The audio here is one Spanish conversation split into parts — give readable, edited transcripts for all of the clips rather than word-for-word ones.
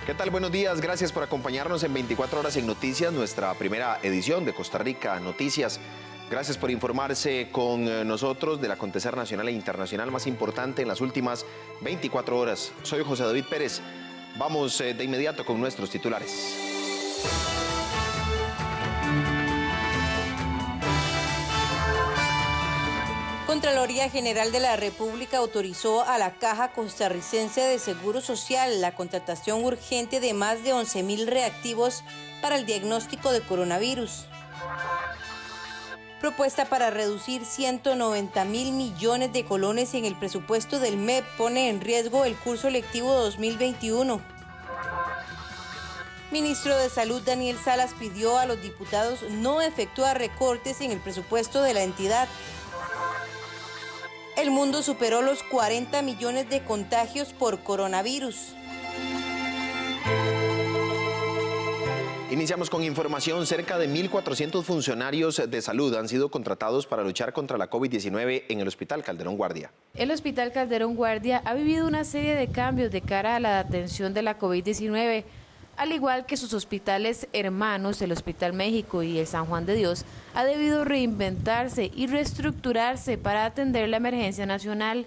¿Qué tal? Buenos días, gracias por acompañarnos en 24 horas en Noticias, nuestra primera edición de Costa Rica Noticias. Gracias por informarse con nosotros del acontecer nacional e internacional más importante en las últimas 24 horas. Soy José David Pérez. Vamos de inmediato con nuestros titulares. Contraloría General de la República autorizó a la Caja Costarricense de Seguro Social la contratación urgente de más de 11.000 reactivos para el diagnóstico de coronavirus. Propuesta para reducir 190.000 millones de colones en el presupuesto del MEP pone en riesgo el curso lectivo 2021. Ministro de Salud Daniel Salas pidió a los diputados no efectuar recortes en el presupuesto de la entidad. El mundo superó los 40 millones de contagios por coronavirus. Iniciamos con información. Cerca de 1.400 funcionarios de salud han sido contratados para luchar contra la COVID-19 en el Hospital Calderón Guardia. El Hospital Calderón Guardia ha vivido una serie de cambios de cara a la atención de la COVID-19, al igual que sus hospitales hermanos, el Hospital México y el San Juan de Dios, ha debido reinventarse y reestructurarse para atender la emergencia nacional.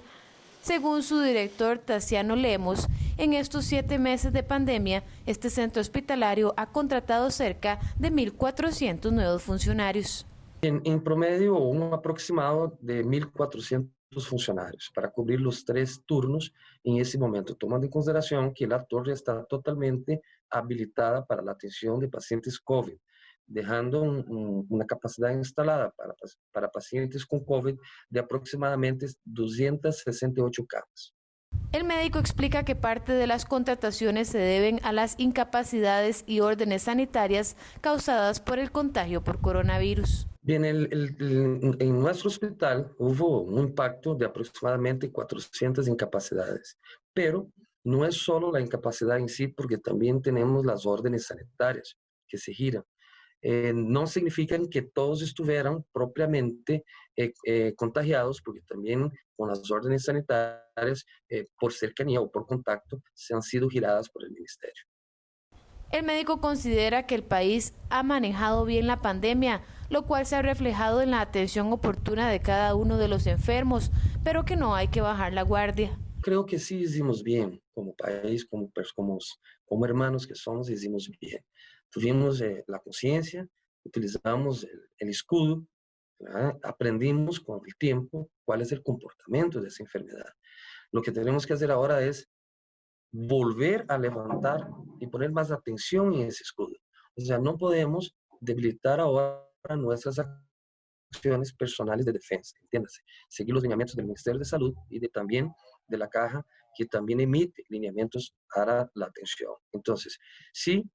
Según su director Taciano Lemos, en estos 7 meses de pandemia, este centro hospitalario ha contratado cerca de 1.400 nuevos funcionarios. En promedio, un aproximado de 1.400 funcionarios para cubrir los 3 turnos en ese momento, tomando en consideración que la torre está totalmente habilitada para la atención de pacientes COVID, dejando una capacidad instalada para pacientes con COVID de aproximadamente 268 camas. El médico explica que parte de las contrataciones se deben a las incapacidades y órdenes sanitarias causadas por el contagio por coronavirus. Bien, en nuestro hospital hubo un impacto de aproximadamente 400 incapacidades, pero no es solo la incapacidad en sí, porque también tenemos las órdenes sanitarias que se giran. No significan que todos estuvieran propiamente contagiados, porque también con las órdenes sanitarias, por cercanía o por contacto, se han sido giradas por el ministerio. El médico considera que el país ha manejado bien la pandemia, lo cual se ha reflejado en la atención oportuna de cada uno de los enfermos, pero que no hay que bajar la guardia. Creo que sí hicimos bien como país, como hermanos que somos, hicimos bien. Tuvimos la conciencia, utilizamos el escudo, ¿verdad? Aprendimos con el tiempo cuál es el comportamiento de esa enfermedad. Lo que tenemos que hacer ahora es volver a levantar y poner más atención en ese escudo. O sea, no podemos debilitar ahora nuestras acciones personales de defensa, entiéndase, seguir los lineamientos del Ministerio de Salud y también de la Caja, que también emite lineamientos para la atención. Entonces, sí,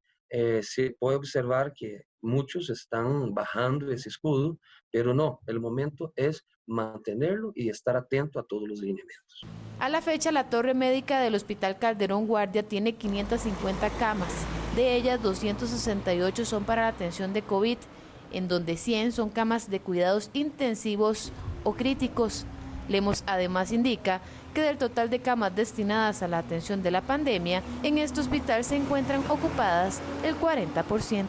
se puede observar que muchos están bajando ese escudo, pero no, el momento es mantenerlo y estar atento a todos los lineamientos. A la fecha, la torre médica del Hospital Calderón Guardia tiene 550 camas, de ellas 268 son para la atención de COVID, en donde 100 son camas de cuidados intensivos o críticos. Lemos además indica que del total de camas destinadas a la atención de la pandemia, en este hospital se encuentran ocupadas el 40%.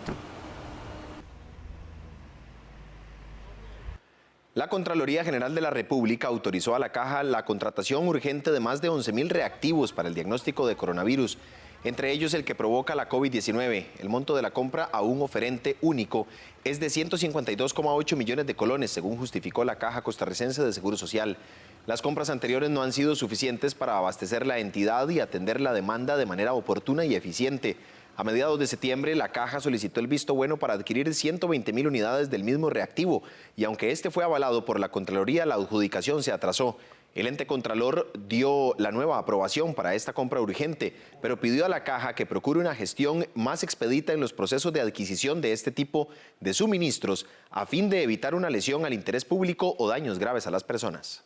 La Contraloría General de la República autorizó a la Caja la contratación urgente de más de 11.000 reactivos para el diagnóstico de coronavirus, entre ellos el que provoca la COVID-19. El monto de la compra a un oferente único es de 152,8 millones de colones, según justificó la Caja Costarricense de Seguro Social. Las compras anteriores no han sido suficientes para abastecer la entidad y atender la demanda de manera oportuna y eficiente. A mediados de septiembre, la Caja solicitó el visto bueno para adquirir 120.000 unidades del mismo reactivo y aunque este fue avalado por la Contraloría, la adjudicación se atrasó. El ente contralor dio la nueva aprobación para esta compra urgente, pero pidió a la Caja que procure una gestión más expedita en los procesos de adquisición de este tipo de suministros a fin de evitar una lesión al interés público o daños graves a las personas.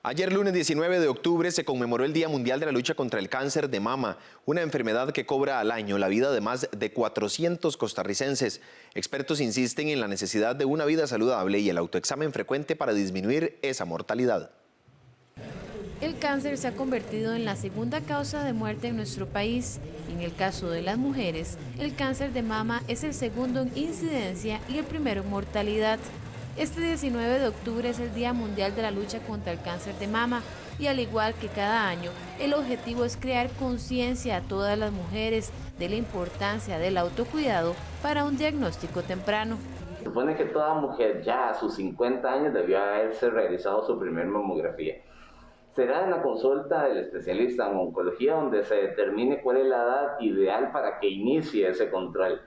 Ayer, lunes 19 de octubre, se conmemoró el Día Mundial de la Lucha contra el Cáncer de Mama, una enfermedad que cobra al año la vida de más de 400 costarricenses. Expertos insisten en la necesidad de una vida saludable y el autoexamen frecuente para disminuir esa mortalidad. El cáncer se ha convertido en la segunda causa de muerte en nuestro país. En el caso de las mujeres, el cáncer de mama es el segundo en incidencia y el primero en mortalidad. Este 19 de octubre es el Día Mundial de la Lucha contra el Cáncer de Mama y al igual que cada año, el objetivo es crear conciencia a todas las mujeres de la importancia del autocuidado para un diagnóstico temprano. Se supone que toda mujer ya a sus 50 años debió haberse realizado su primer mamografía. Será en la consulta del especialista en oncología donde se determine cuál es la edad ideal para que inicie ese control.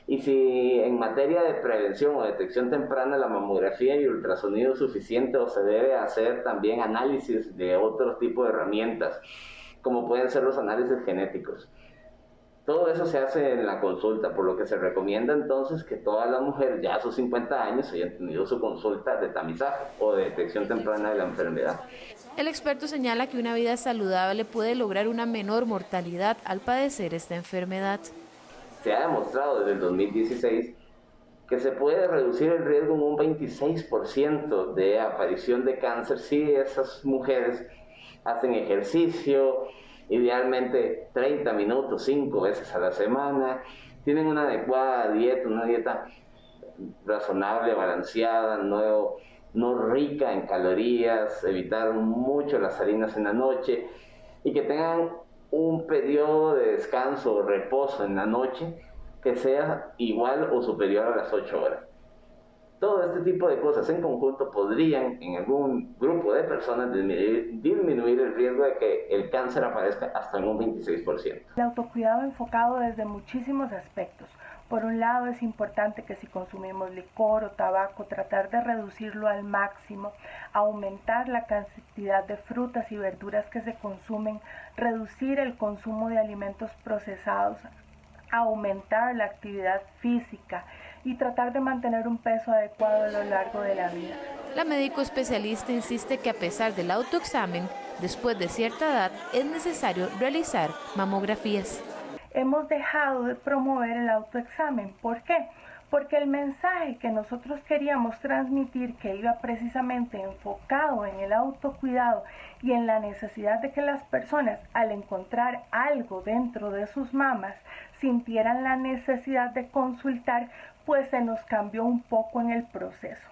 Y si en materia de prevención o detección temprana la mamografía y ultrasonido es suficiente o se debe hacer también análisis de otros tipos de herramientas, como pueden ser los análisis genéticos. Todo eso se hace en la consulta, por lo que se recomienda entonces que todas las mujeres ya a sus 50 años hayan tenido su consulta de tamizaje o de detección temprana de la enfermedad. El experto señala que una vida saludable puede lograr una menor mortalidad al padecer esta enfermedad. Se ha demostrado desde el 2016 que se puede reducir el riesgo en un 26% de aparición de cáncer si esas mujeres hacen ejercicio, idealmente 30 minutos, 5 veces a la semana, tienen una adecuada dieta, una dieta razonable, balanceada, no rica en calorías, evitar mucho las harinas en la noche y que tengan un periodo de descanso o reposo en la noche que sea igual o superior a las 8 horas. Todo este tipo de cosas en conjunto podrían en algún grupo de personas disminuir el riesgo de que el cáncer aparezca hasta en un 26%. El autocuidado enfocado desde muchísimos aspectos. Por un lado es importante que si consumimos licor o tabaco, tratar de reducirlo al máximo, aumentar la cantidad de frutas y verduras que se consumen, reducir el consumo de alimentos procesados, aumentar la actividad física y tratar de mantener un peso adecuado a lo largo de la vida. La médico especialista insiste que a pesar del autoexamen, después de cierta edad es necesario realizar mamografías. Hemos dejado de promover el autoexamen. ¿Por qué? Porque el mensaje que nosotros queríamos transmitir, que iba precisamente enfocado en el autocuidado y en la necesidad de que las personas, al encontrar algo dentro de sus mamas, sintieran la necesidad de consultar, pues se nos cambió un poco en el proceso.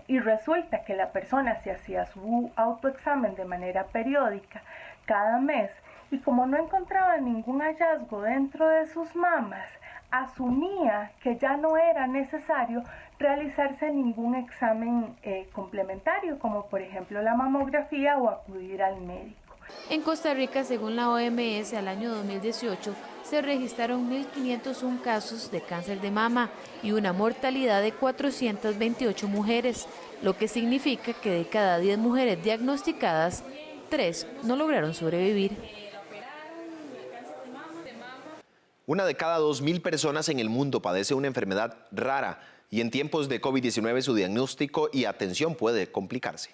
Y resulta que la persona se hacía su autoexamen de manera periódica, cada mes, y como no encontraba ningún hallazgo dentro de sus mamas, asumía que ya no era necesario realizarse ningún examen complementario, como por ejemplo la mamografía o acudir al médico. En Costa Rica, según la OMS, al año 2018 se registraron 1.501 casos de cáncer de mama y una mortalidad de 428 mujeres, lo que significa que de cada 10 mujeres diagnosticadas, 3 no lograron sobrevivir. Una de cada 2.000 personas en el mundo padece una enfermedad rara y en tiempos de COVID-19 su diagnóstico y atención puede complicarse.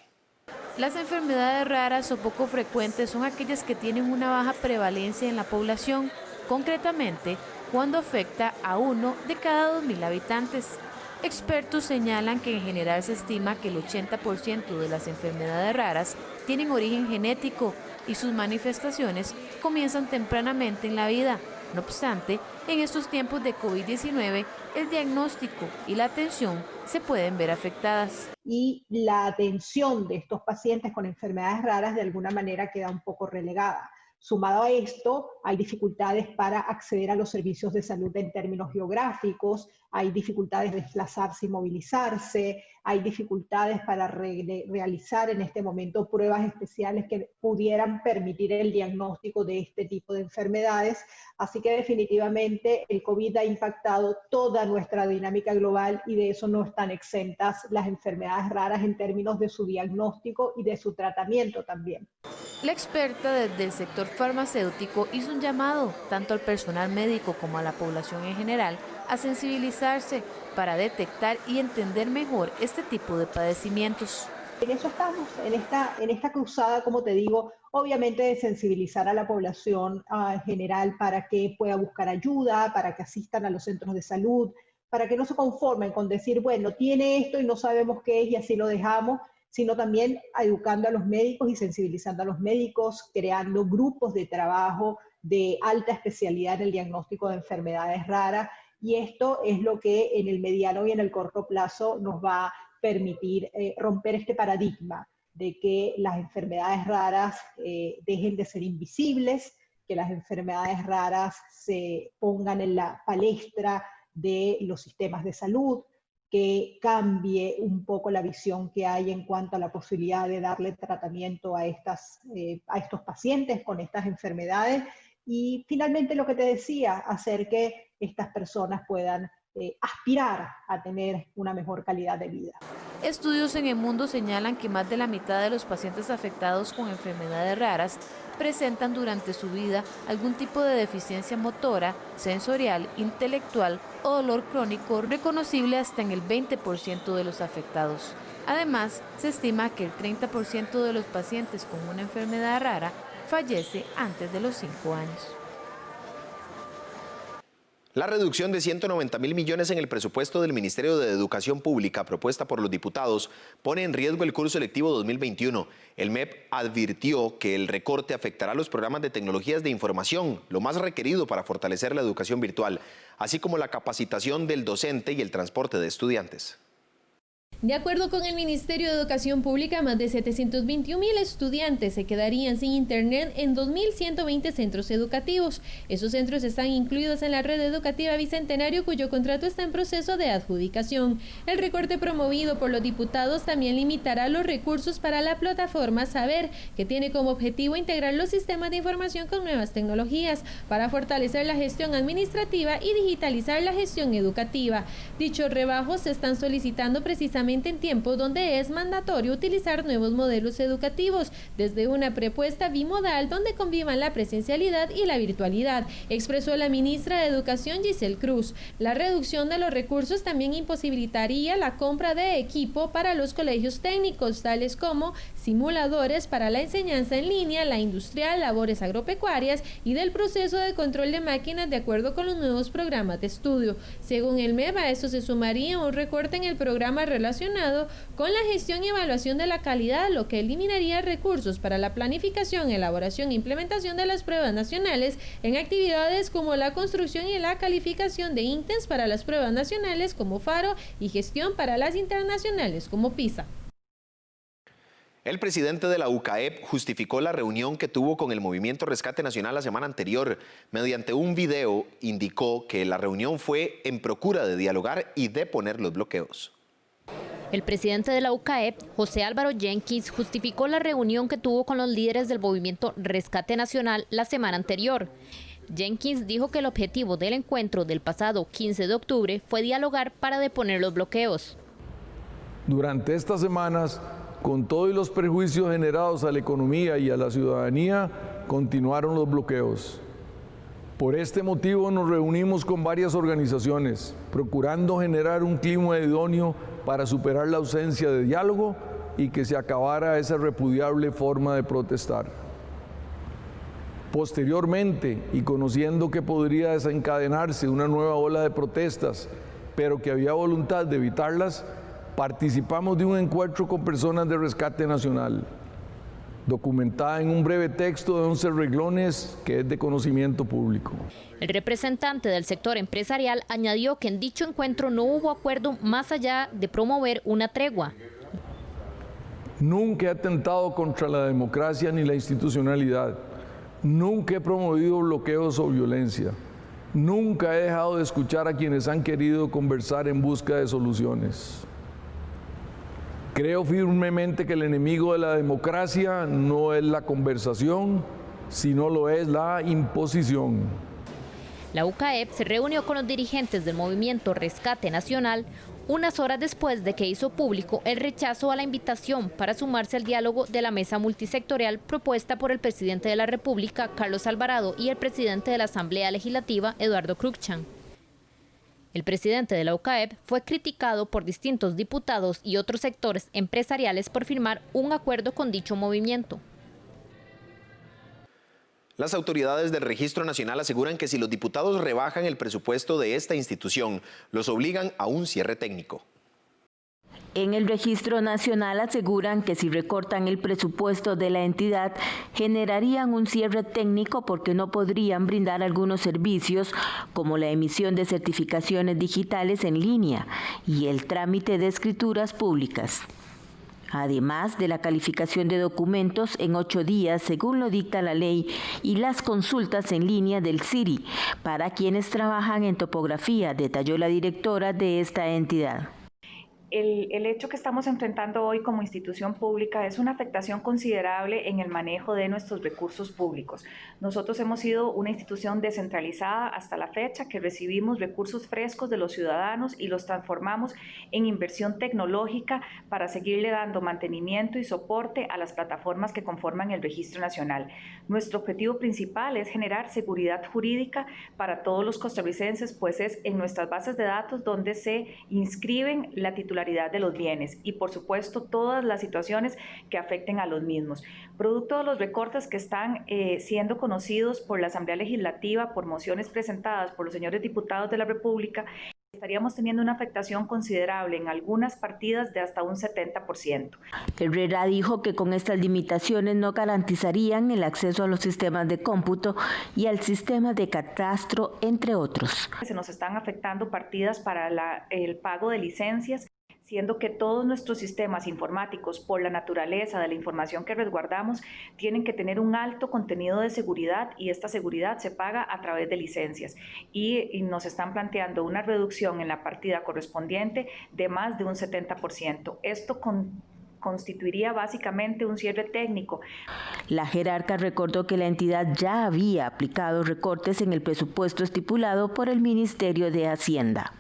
Las enfermedades raras o poco frecuentes son aquellas que tienen una baja prevalencia en la población, concretamente cuando afecta a 1 de cada 2.000 habitantes. Expertos señalan que en general se estima que el 80% de las enfermedades raras tienen origen genético y sus manifestaciones comienzan tempranamente en la vida. No obstante, en estos tiempos de COVID-19, el diagnóstico y la atención se pueden ver afectadas. Y la atención de estos pacientes con enfermedades raras de alguna manera queda un poco relegada. Sumado a esto, hay dificultades para acceder a los servicios de salud en términos geográficos, hay dificultades de desplazarse y movilizarse, hay dificultades para realizar en este momento pruebas especiales que pudieran permitir el diagnóstico de este tipo de enfermedades. Así que definitivamente el COVID ha impactado toda nuestra dinámica global y de eso no están exentas las enfermedades raras en términos de su diagnóstico y de su tratamiento también. La experta desde el sector farmacéutico hizo un llamado tanto al personal médico como a la población en general a sensibilizarse para detectar y entender mejor este tipo de padecimientos. En eso estamos, en esta cruzada, como te digo, obviamente de sensibilizar a la población en general para que pueda buscar ayuda, para que asistan a los centros de salud, para que no se conformen con decir, bueno, tiene esto y no sabemos qué es y así lo dejamos, sino también educando a los médicos y sensibilizando a los médicos, creando grupos de trabajo de alta especialidad en el diagnóstico de enfermedades raras, y esto es lo que en el mediano y en el corto plazo nos va a permitir romper este paradigma de que las enfermedades raras dejen de ser invisibles, que las enfermedades raras se pongan en la palestra de los sistemas de salud, que cambie un poco la visión que hay en cuanto a la posibilidad de darle tratamiento a estos pacientes con estas enfermedades, y finalmente lo que te decía, hacer que estas personas puedan aspirar a tener una mejor calidad de vida. Estudios en el mundo señalan que más de la mitad de los pacientes afectados con enfermedades raras presentan durante su vida algún tipo de deficiencia motora, sensorial, intelectual o dolor crónico reconocible hasta en el 20% de los afectados. Además, se estima que el 30% de los pacientes con una enfermedad rara fallece antes de los 5 años. La reducción de 190.000 millones en el presupuesto del Ministerio de Educación Pública propuesta por los diputados pone en riesgo el curso electivo 2021. El MEP advirtió que el recorte afectará los programas de tecnologías de información, lo más requerido para fortalecer la educación virtual, así como la capacitación del docente y el transporte de estudiantes. De acuerdo con el Ministerio de Educación Pública, más de 721.000 estudiantes se quedarían sin internet en 2.120 centros educativos. Esos centros están incluidos en la red educativa Bicentenario, cuyo contrato está en proceso de adjudicación. El recorte promovido por los diputados también limitará los recursos para la plataforma Saber, que tiene como objetivo integrar los sistemas de información con nuevas tecnologías para fortalecer la gestión administrativa y digitalizar la gestión educativa. Dichos rebajos se están solicitando precisamente en tiempos donde es mandatorio utilizar nuevos modelos educativos, desde una propuesta bimodal donde convivan la presencialidad y la virtualidad, expresó la ministra de Educación Giselle Cruz. La reducción de los recursos también imposibilitaría la compra de equipo para los colegios técnicos, tales como simuladores para la enseñanza en línea, la industrial, labores agropecuarias y del proceso de control de máquinas de acuerdo con los nuevos programas de estudio. Según el MEP, a esto se sumaría un recorte en el programa relacionado con la gestión y evaluación de la calidad, lo que eliminaría recursos para la planificación, elaboración e implementación de las pruebas nacionales en actividades como la construcción y la calificación de ítems para las pruebas nacionales como FARO y gestión para las internacionales como PISA. El presidente de la UCAEP justificó la reunión que tuvo con el Movimiento Rescate Nacional la semana anterior. Mediante un video indicó que la reunión fue en procura de dialogar y de poner los bloqueos. El presidente de la UCAEP, José Álvaro Jenkins, justificó la reunión que tuvo con los líderes del Movimiento Rescate Nacional la semana anterior. Jenkins dijo que el objetivo del encuentro del pasado 15 de octubre fue dialogar para deponer los bloqueos. Durante estas semanas, con todos los prejuicios generados a la economía y a la ciudadanía, continuaron los bloqueos. Por este motivo nos reunimos con varias organizaciones, procurando generar un clima idóneo para superar la ausencia de diálogo y que se acabara esa repudiable forma de protestar. Posteriormente, y conociendo que podría desencadenarse una nueva ola de protestas, pero que había voluntad de evitarlas, participamos de un encuentro con personas de Rescate Nacional, documentada en un breve texto de 11 renglones que es de conocimiento público. El representante del sector empresarial añadió que en dicho encuentro no hubo acuerdo más allá de promover una tregua. Nunca he atentado contra la democracia ni la institucionalidad. Nunca he promovido bloqueos o violencia. Nunca he dejado de escuchar a quienes han querido conversar en busca de soluciones. Creo firmemente que el enemigo de la democracia no es la conversación, sino lo es la imposición. La UCAEP se reunió con los dirigentes del Movimiento Rescate Nacional unas horas después de que hizo público el rechazo a la invitación para sumarse al diálogo de la mesa multisectorial propuesta por el presidente de la República, Carlos Alvarado, y el presidente de la Asamblea Legislativa, Eduardo Cruikshank. El presidente de la UCAEP fue criticado por distintos diputados y otros sectores empresariales por firmar un acuerdo con dicho movimiento. Las autoridades del Registro Nacional aseguran que si los diputados rebajan el presupuesto de esta institución, los obligan a un cierre técnico. En el Registro Nacional aseguran que si recortan el presupuesto de la entidad, generarían un cierre técnico porque no podrían brindar algunos servicios como la emisión de certificaciones digitales en línea y el trámite de escrituras públicas. Además de la calificación de documentos en 8 días, según lo dicta la ley, y las consultas en línea del CIRI para quienes trabajan en topografía, detalló la directora de esta entidad. El hecho que estamos enfrentando hoy como institución pública es una afectación considerable en el manejo de nuestros recursos públicos. Nosotros hemos sido una institución descentralizada hasta la fecha, que recibimos recursos frescos de los ciudadanos y los transformamos en inversión tecnológica para seguirle dando mantenimiento y soporte a las plataformas que conforman el Registro Nacional. Nuestro objetivo principal es generar seguridad jurídica para todos los costarricenses, pues es en nuestras bases de datos donde se inscriben la titularidad de los bienes y, por supuesto, todas las situaciones que afecten a los mismos. Producto de los recortes que están siendo conocidos por la Asamblea Legislativa, por mociones presentadas por los señores diputados de la República, estaríamos teniendo una afectación considerable en algunas partidas de hasta un 70%. Herrera dijo que con estas limitaciones no garantizarían el acceso a los sistemas de cómputo y al sistema de catastro, entre otros. Se nos están afectando partidas para el pago de licencias, siendo que todos nuestros sistemas informáticos, por la naturaleza de la información que resguardamos, tienen que tener un alto contenido de seguridad y esta seguridad se paga a través de licencias. Y nos están planteando una reducción en la partida correspondiente de más de un 70%. Esto constituiría básicamente un cierre técnico. La jerarca recordó que la entidad ya había aplicado recortes en el presupuesto estipulado por el Ministerio de Hacienda.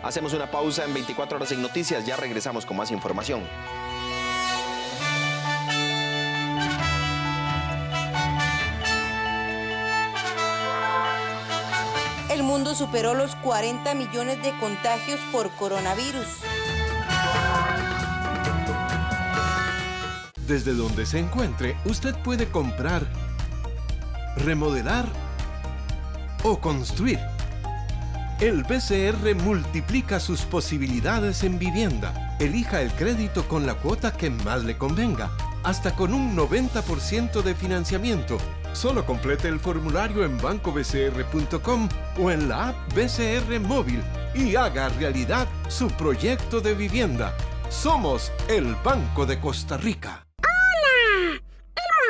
Hacemos una pausa en 24 horas en noticias, ya regresamos con más información. El mundo superó los 40 millones de contagios por coronavirus. Desde donde se encuentre, usted puede comprar, remodelar o construir. El BCR multiplica sus posibilidades en vivienda. Elija el crédito con la cuota que más le convenga, hasta con un 90% de financiamiento. Solo complete el formulario en bancobcr.com o en la app BCR Móvil y haga realidad su proyecto de vivienda. Somos el Banco de Costa Rica.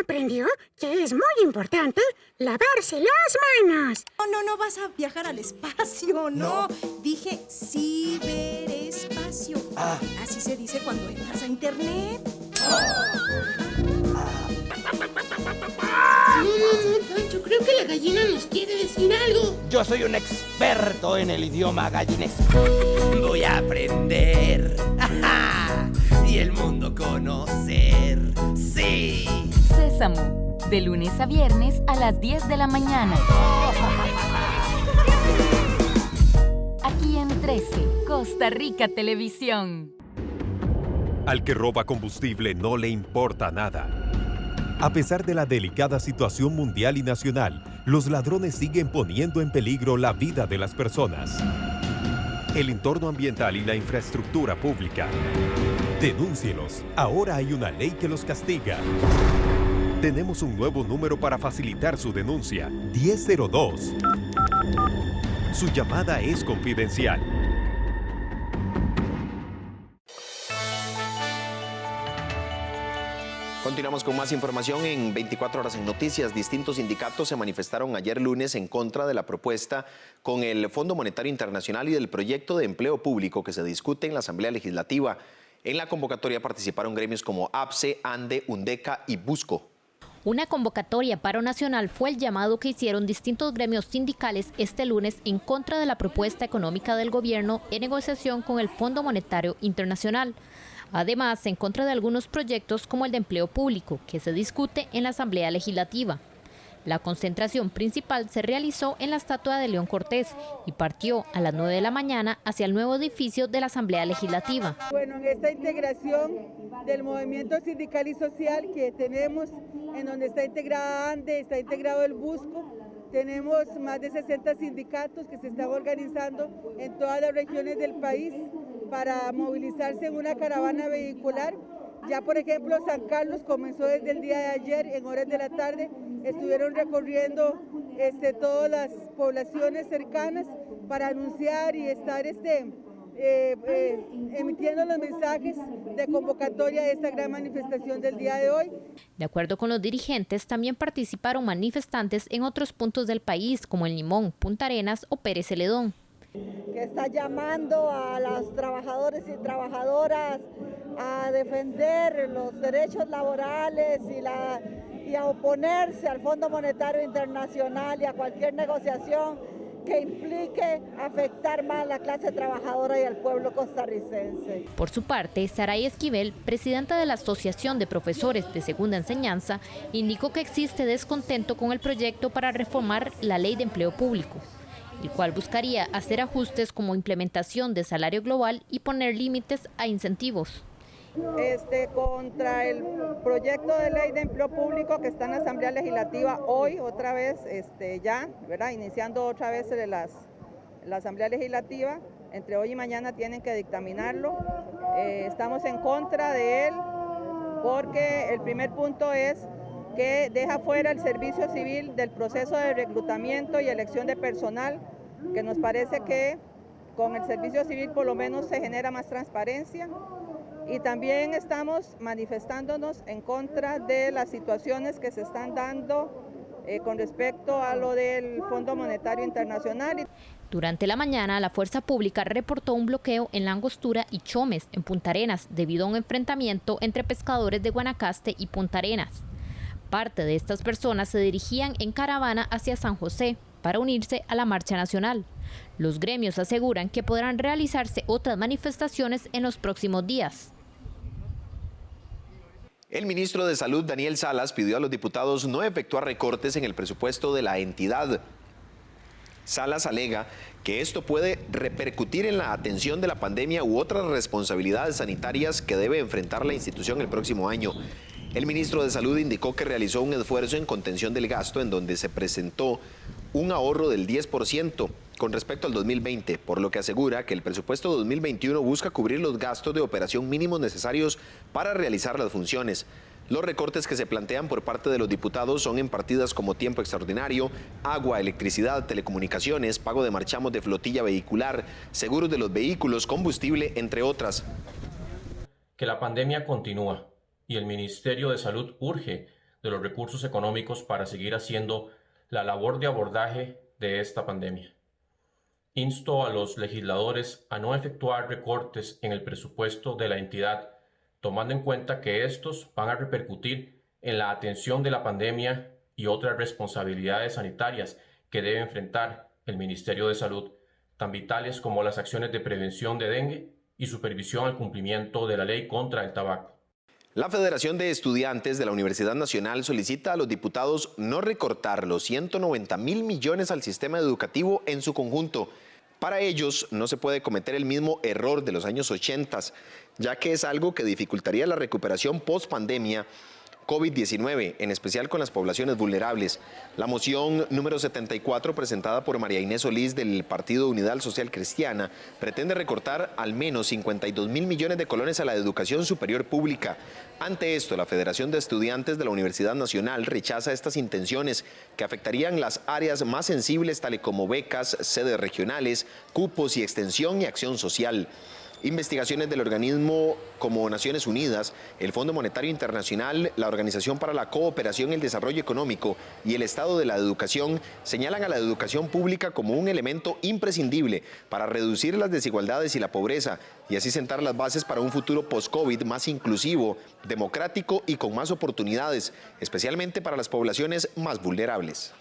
Aprendió que es muy importante lavarse las manos. No vas a viajar al espacio, no. Dije ciberespacio. Así se dice cuando entras a internet. Pancho, creo que la gallina nos quiere decir algo. Yo soy un experto en el idioma gallinés. Voy a aprender y el mundo conocer. Sí. Sésamo, de lunes a viernes a las 10 de la mañana. Aquí en 13, Costa Rica Televisión. Al que roba combustible no le importa nada. A pesar de la delicada situación mundial y nacional, los ladrones siguen poniendo en peligro la vida de las personas, el entorno ambiental y la infraestructura pública. Denúncielos. Ahora hay una ley que los castiga. Tenemos un nuevo número para facilitar su denuncia: 1002. Su llamada es confidencial. Continuamos con más información en 24 horas en noticias. Distintos sindicatos se manifestaron ayer lunes en contra de la propuesta con el Fondo Monetario Internacional y del proyecto de empleo público que se discute en la Asamblea Legislativa. En la convocatoria participaron gremios como APSE, ANDE, UNDECA y Busco. Una convocatoria paro nacional fue el llamado que hicieron distintos gremios sindicales este lunes en contra de la propuesta económica del gobierno en negociación con el Fondo Monetario Internacional. Además, en contra de algunos proyectos como el de empleo público, que se discute en la Asamblea Legislativa. La concentración principal se realizó en la estatua de León Cortés y partió a las 9 de la mañana hacia el nuevo edificio de la Asamblea Legislativa. Bueno, en esta integración del movimiento sindical y social que tenemos, en donde está integrada ANDE, está integrado el Busco, Tenemos más de 60 sindicatos que se están organizando en todas las regiones del país para movilizarse en una caravana vehicular. Ya, por ejemplo, San Carlos comenzó desde el día de ayer, en horas de la tarde, estuvieron recorriendo todas las poblaciones cercanas para anunciar y estar emitiendo los mensajes de convocatoria de esta gran manifestación del día de hoy. De acuerdo con los dirigentes, también participaron manifestantes en otros puntos del país, como en Limón, Punta Arenas o Pérez Celedón. Que está llamando a los trabajadores y trabajadoras a defender los derechos laborales y a oponerse al Fondo Monetario Internacional y a cualquier negociación que implique afectar más a la clase trabajadora y al pueblo costarricense. Por su parte, Saray Esquivel, presidenta de la Asociación de Profesores de Segunda Enseñanza, indicó que existe descontento con el proyecto para reformar la Ley de Empleo Público, el cual buscaría hacer ajustes como implementación de salario global y poner límites a incentivos. Contra el proyecto de ley de empleo público que está en la Asamblea Legislativa hoy, otra vez, ¿verdad? Iniciando otra vez la Asamblea Legislativa, entre hoy y mañana tienen que dictaminarlo. Estamos en contra de él porque el primer punto es que deja fuera el servicio civil del proceso de reclutamiento y elección de personal, que nos parece que con el servicio civil por lo menos se genera más transparencia. Y también estamos manifestándonos en contra de las situaciones que se están dando con respecto a lo del Fondo Monetario Internacional. Durante la mañana, la Fuerza Pública reportó un bloqueo en La Angostura y Chomes, en Punta Arenas, debido a un enfrentamiento entre pescadores de Guanacaste y Punta Arenas. Parte de estas personas se dirigían en caravana hacia San José para unirse a la marcha nacional. Los gremios aseguran que podrán realizarse otras manifestaciones en los próximos días. El ministro de Salud, Daniel Salas, pidió a los diputados no efectuar recortes en el presupuesto de la entidad. Salas alega que esto puede repercutir en la atención de la pandemia u otras responsabilidades sanitarias que debe enfrentar la institución el próximo año. El ministro de Salud indicó que realizó un esfuerzo en contención del gasto en donde se presentó un ahorro del 10% con respecto al 2020, por lo que asegura que el presupuesto 2021 busca cubrir los gastos de operación mínimos necesarios para realizar las funciones. Los recortes que se plantean por parte de los diputados son en partidas como tiempo extraordinario, agua, electricidad, telecomunicaciones, pago de marchamos de flotilla vehicular, seguros de los vehículos, combustible, entre otras. Que la pandemia continúa y el Ministerio de Salud urge de los recursos económicos para seguir haciendo la labor de abordaje de esta pandemia. Insto a los legisladores a no efectuar recortes en el presupuesto de la entidad, tomando en cuenta que estos van a repercutir en la atención de la pandemia y otras responsabilidades sanitarias que debe enfrentar el Ministerio de Salud, tan vitales como las acciones de prevención de dengue y supervisión al cumplimiento de la ley contra el tabaco. La Federación de Estudiantes de la Universidad Nacional solicita a los diputados no recortar los 190.000 millones al sistema educativo en su conjunto. Para ellos no se puede cometer el mismo error de los años 80, ya que es algo que dificultaría la recuperación post-pandemia COVID-19, en especial con las poblaciones vulnerables. La moción número 74, presentada por María Inés Solís del Partido Unidad Social Cristiana, pretende recortar al menos 52.000 millones de colones a la educación superior pública. Ante esto, la Federación de Estudiantes de la Universidad Nacional rechaza estas intenciones que afectarían las áreas más sensibles, tales como becas, sedes regionales, cupos y extensión y acción social. Investigaciones del organismo como Naciones Unidas, el Fondo Monetario Internacional, la Organización para la Cooperación y el Desarrollo Económico y el Estado de la Educación señalan a la educación pública como un elemento imprescindible para reducir las desigualdades y la pobreza y así sentar las bases para un futuro post-COVID más inclusivo, democrático y con más oportunidades, especialmente para las poblaciones más vulnerables.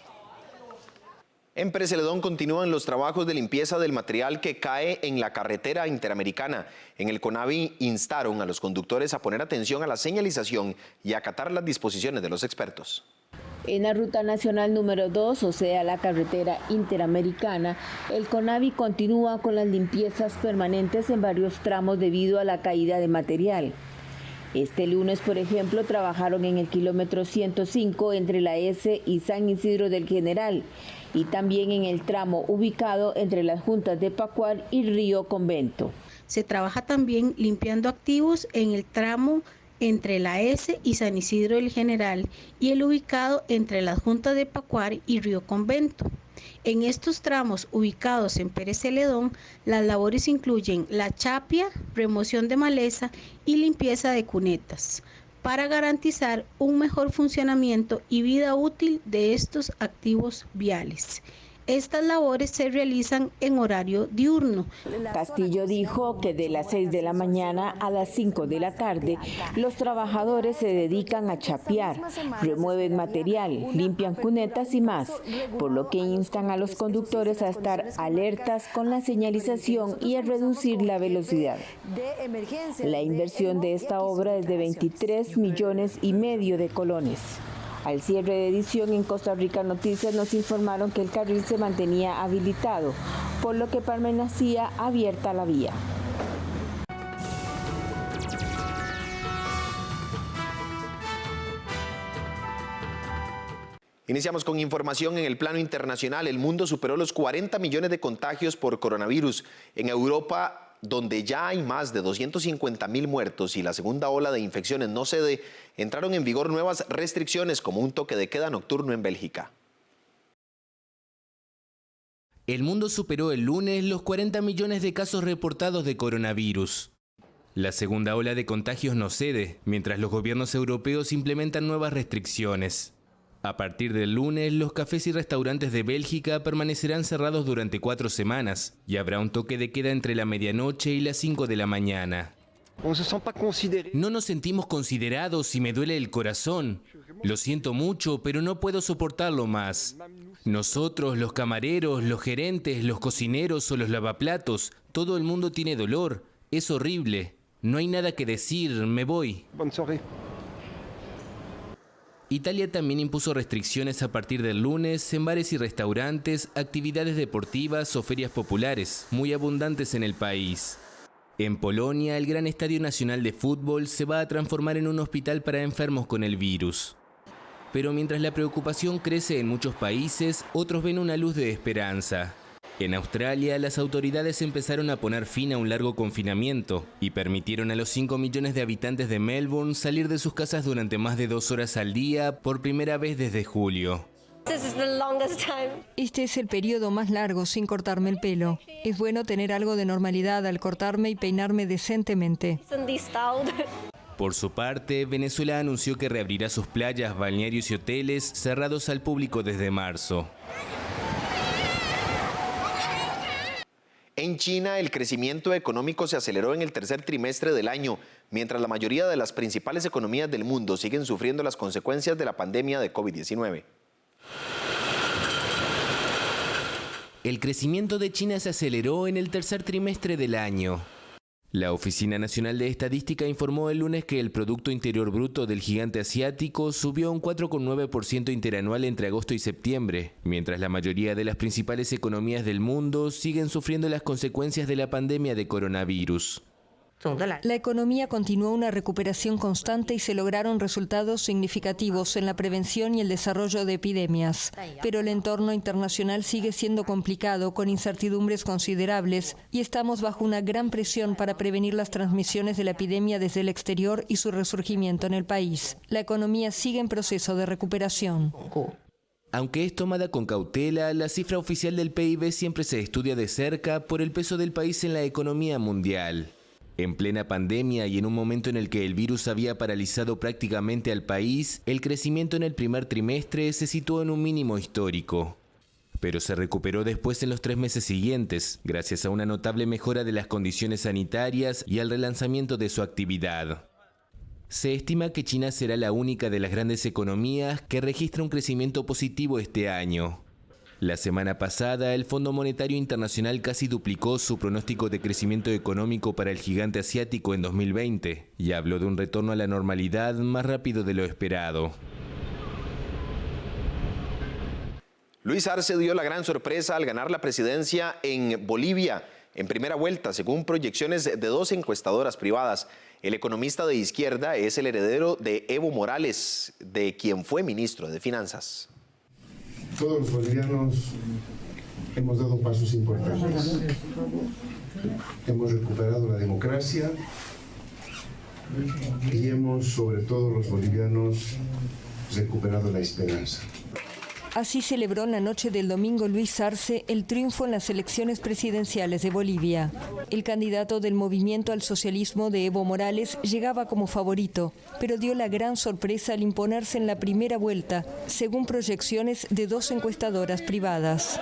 En Pérez Celedón continúan los trabajos de limpieza del material que cae en la carretera interamericana. En el CONAVI instaron a los conductores a poner atención a la señalización y a acatar las disposiciones de los expertos. En la ruta nacional número 2, o sea, la carretera interamericana, el CONAVI continúa con las limpiezas permanentes en varios tramos debido a la caída de material. Este lunes, por ejemplo, trabajaron en el kilómetro 105 entre la S y San Isidro del General. y también en el tramo ubicado entre las juntas de Pacuar y Río Convento. Se trabaja también limpiando activos en el tramo entre la S y San Isidro del General y el ubicado entre las juntas de Pacuar y Río Convento. En estos tramos ubicados en Pérez Celedón, las labores incluyen la chapia, remoción de maleza y limpieza de cunetas, para garantizar un mejor funcionamiento y vida útil de estos activos viales. Estas labores se realizan en horario diurno. Castillo dijo que de las 6 de la mañana a las 5 de la tarde, los trabajadores se dedican a chapear, remueven material, limpian cunetas y más, por lo que instan a los conductores a estar alertas con la señalización y a reducir la velocidad. La inversión de esta obra es de 23,5 millones de colones. Al cierre de edición en Costa Rica Noticias nos informaron que el carril se mantenía habilitado, por lo que permanecía abierta la vía. Iniciamos con información en el plano internacional. El mundo superó los 40 millones de contagios por coronavirus. En Europa, donde ya hay más de 250,000 muertos y la segunda ola de infecciones no cede, entraron en vigor nuevas restricciones como un toque de queda nocturno en Bélgica. El mundo superó el lunes los 40 millones de casos reportados de coronavirus. La segunda ola de contagios no cede, mientras los gobiernos europeos implementan nuevas restricciones. A partir del lunes, los cafés y restaurantes de Bélgica permanecerán cerrados durante 4 semanas y habrá un toque de queda entre la medianoche y las 5 de la mañana. No nos sentimos considerados y me duele el corazón. Lo siento mucho, pero no puedo soportarlo más. Nosotros, los camareros, los gerentes, los cocineros o los lavaplatos, todo el mundo tiene dolor. Es horrible. No hay nada que decir, me voy. Italia también impuso restricciones a partir del lunes en bares y restaurantes, actividades deportivas o ferias populares, muy abundantes en el país. En Polonia, el gran estadio nacional de fútbol se va a transformar en un hospital para enfermos con el virus. Pero mientras la preocupación crece en muchos países, otros ven una luz de esperanza. En Australia, las autoridades empezaron a poner fin a un largo confinamiento y permitieron a los 5 millones de habitantes de Melbourne salir de sus casas durante más de 2 horas al día por primera vez desde julio. Este es el periodo más largo sin cortarme el pelo. Es bueno tener algo de normalidad al cortarme y peinarme decentemente. Por su parte, Venezuela anunció que reabrirá sus playas, balnearios y hoteles cerrados al público desde marzo. En China, el crecimiento económico se aceleró en el tercer trimestre del año, mientras la mayoría de las principales economías del mundo siguen sufriendo las consecuencias de la pandemia de COVID-19. El crecimiento de China se aceleró en el tercer trimestre del año. La Oficina Nacional de Estadística informó el lunes que el Producto Interior Bruto del gigante asiático subió un 4,9% interanual entre agosto y septiembre, mientras la mayoría de las principales economías del mundo siguen sufriendo las consecuencias de la pandemia de coronavirus. La economía continuó una recuperación constante y se lograron resultados significativos en la prevención y el desarrollo de epidemias. Pero el entorno internacional sigue siendo complicado, con incertidumbres considerables, y estamos bajo una gran presión para prevenir las transmisiones de la epidemia desde el exterior y su resurgimiento en el país. La economía sigue en proceso de recuperación. Aunque es tomada con cautela, la cifra oficial del PIB siempre se estudia de cerca por el peso del país en la economía mundial. En plena pandemia y en un momento en el que el virus había paralizado prácticamente al país, el crecimiento en el primer trimestre se situó en un mínimo histórico. Pero se recuperó después en los 3 meses siguientes, gracias a una notable mejora de las condiciones sanitarias y al relanzamiento de su actividad. Se estima que China será la única de las grandes economías que registra un crecimiento positivo este año. La semana pasada, el Fondo Monetario Internacional casi duplicó su pronóstico de crecimiento económico para el gigante asiático en 2020 y habló de un retorno a la normalidad más rápido de lo esperado. Luis Arce dio la gran sorpresa al ganar la presidencia en Bolivia en primera vuelta, según proyecciones de 2 encuestadoras privadas. El economista de izquierda es el heredero de Evo Morales, de quien fue ministro de Finanzas. Todos los bolivianos hemos dado pasos importantes. Hemos recuperado la democracia y hemos, sobre todo los bolivianos, recuperado la esperanza. Así celebró en la noche del domingo Luis Arce el triunfo en las elecciones presidenciales de Bolivia. El candidato del Movimiento al Socialismo de Evo Morales llegaba como favorito, pero dio la gran sorpresa al imponerse en la primera vuelta, según proyecciones de 2 encuestadoras privadas.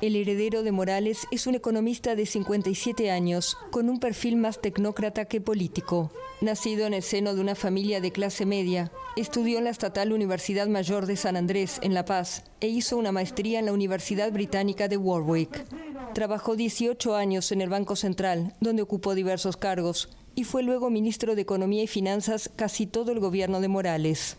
El heredero de Morales es un economista de 57 años, con un perfil más tecnócrata que político. Nacido en el seno de una familia de clase media, estudió en la Estatal Universidad Mayor de San Andrés, en La Paz, e hizo una maestría en la Universidad Británica de Warwick. Trabajó 18 años en el Banco Central, donde ocupó diversos cargos, y fue luego ministro de Economía y Finanzas casi todo el gobierno de Morales.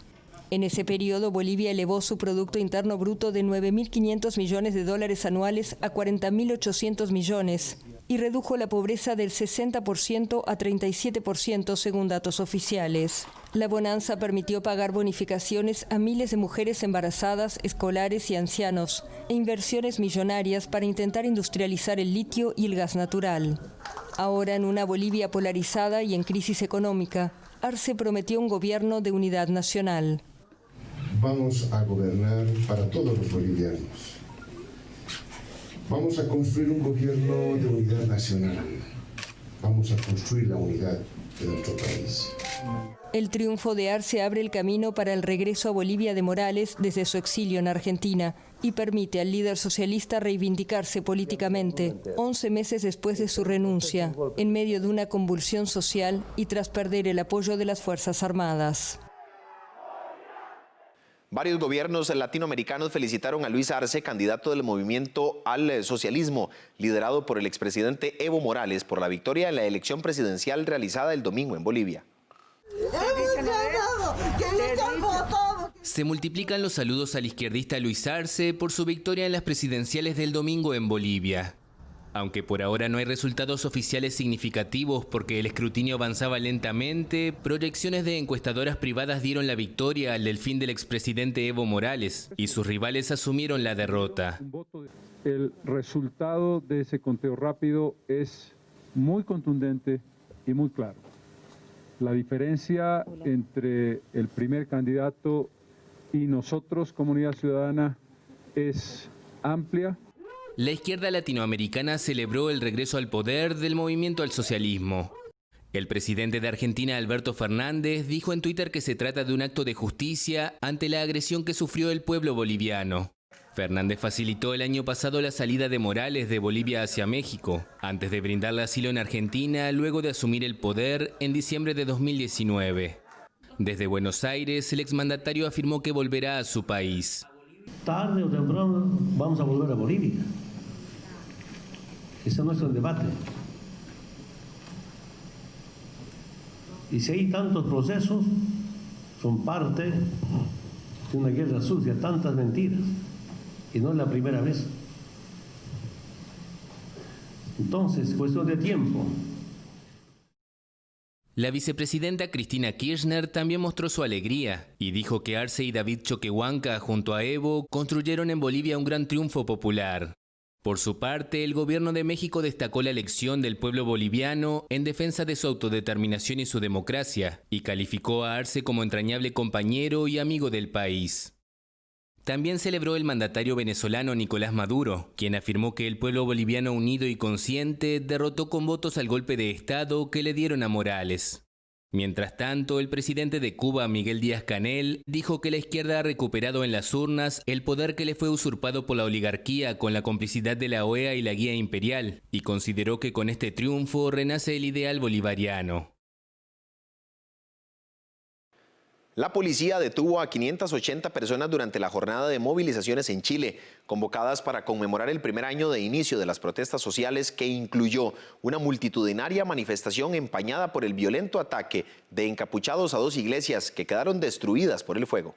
En ese periodo, Bolivia elevó su Producto Interno Bruto de 9.500 millones de dólares anuales a 40.800 millones y redujo la pobreza del 60% a 37% según datos oficiales. La bonanza permitió pagar bonificaciones a miles de mujeres embarazadas, escolares y ancianos e inversiones millonarias para intentar industrializar el litio y el gas natural. Ahora, en una Bolivia polarizada y en crisis económica, Arce prometió un gobierno de unidad nacional. Vamos a gobernar para todos los bolivianos. Vamos a construir un gobierno de unidad nacional. Vamos a construir la unidad de nuestro país. El triunfo de Arce abre el camino para el regreso a Bolivia de Morales desde su exilio en Argentina y permite al líder socialista reivindicarse políticamente 11 meses después de su renuncia, en medio de una convulsión social y tras perder el apoyo de las Fuerzas Armadas. Varios gobiernos latinoamericanos felicitaron a Luis Arce, candidato del Movimiento al Socialismo, liderado por el expresidente Evo Morales, por la victoria en la elección presidencial realizada el domingo en Bolivia. Se multiplican los saludos al izquierdista Luis Arce por su victoria en las presidenciales del domingo en Bolivia. Aunque por ahora no hay resultados oficiales significativos porque el escrutinio avanzaba lentamente, proyecciones de encuestadoras privadas dieron la victoria al delfín del expresidente Evo Morales y sus rivales asumieron la derrota. El resultado de ese conteo rápido es muy contundente y muy claro. La diferencia entre el primer candidato y nosotros, comunidad ciudadana, es amplia. La izquierda latinoamericana celebró el regreso al poder del Movimiento al Socialismo. El presidente de Argentina, Alberto Fernández, dijo en Twitter que se trata de un acto de justicia ante la agresión que sufrió el pueblo boliviano. Fernández facilitó el año pasado la salida de Morales de Bolivia hacia México, antes de brindarle asilo en Argentina, luego de asumir el poder en diciembre de 2019. Desde Buenos Aires, el exmandatario afirmó que volverá a su país. Tarde o temprano vamos a volver a Bolivia. Ese no es el debate. Y si hay tantos procesos, son parte de una guerra sucia, tantas mentiras. Y no es la primera vez. Entonces, cuestión de tiempo. La vicepresidenta Cristina Kirchner también mostró su alegría y dijo que Arce y David Choquehuanca junto a Evo construyeron en Bolivia un gran triunfo popular. Por su parte, el gobierno de México destacó la elección del pueblo boliviano en defensa de su autodeterminación y su democracia y calificó a Arce como entrañable compañero y amigo del país. También celebró el mandatario venezolano Nicolás Maduro, quien afirmó que el pueblo boliviano unido y consciente derrotó con votos al golpe de Estado que le dieron a Morales. Mientras tanto, el presidente de Cuba, Miguel Díaz-Canel, dijo que la izquierda ha recuperado en las urnas el poder que le fue usurpado por la oligarquía con la complicidad de la OEA y la Guía Imperial, y consideró que con este triunfo renace el ideal bolivariano. La policía detuvo a 580 personas durante la jornada de movilizaciones en Chile, convocadas para conmemorar el primer año de inicio de las protestas sociales, que incluyó una multitudinaria manifestación empañada por el violento ataque de encapuchados a 2 iglesias que quedaron destruidas por el fuego.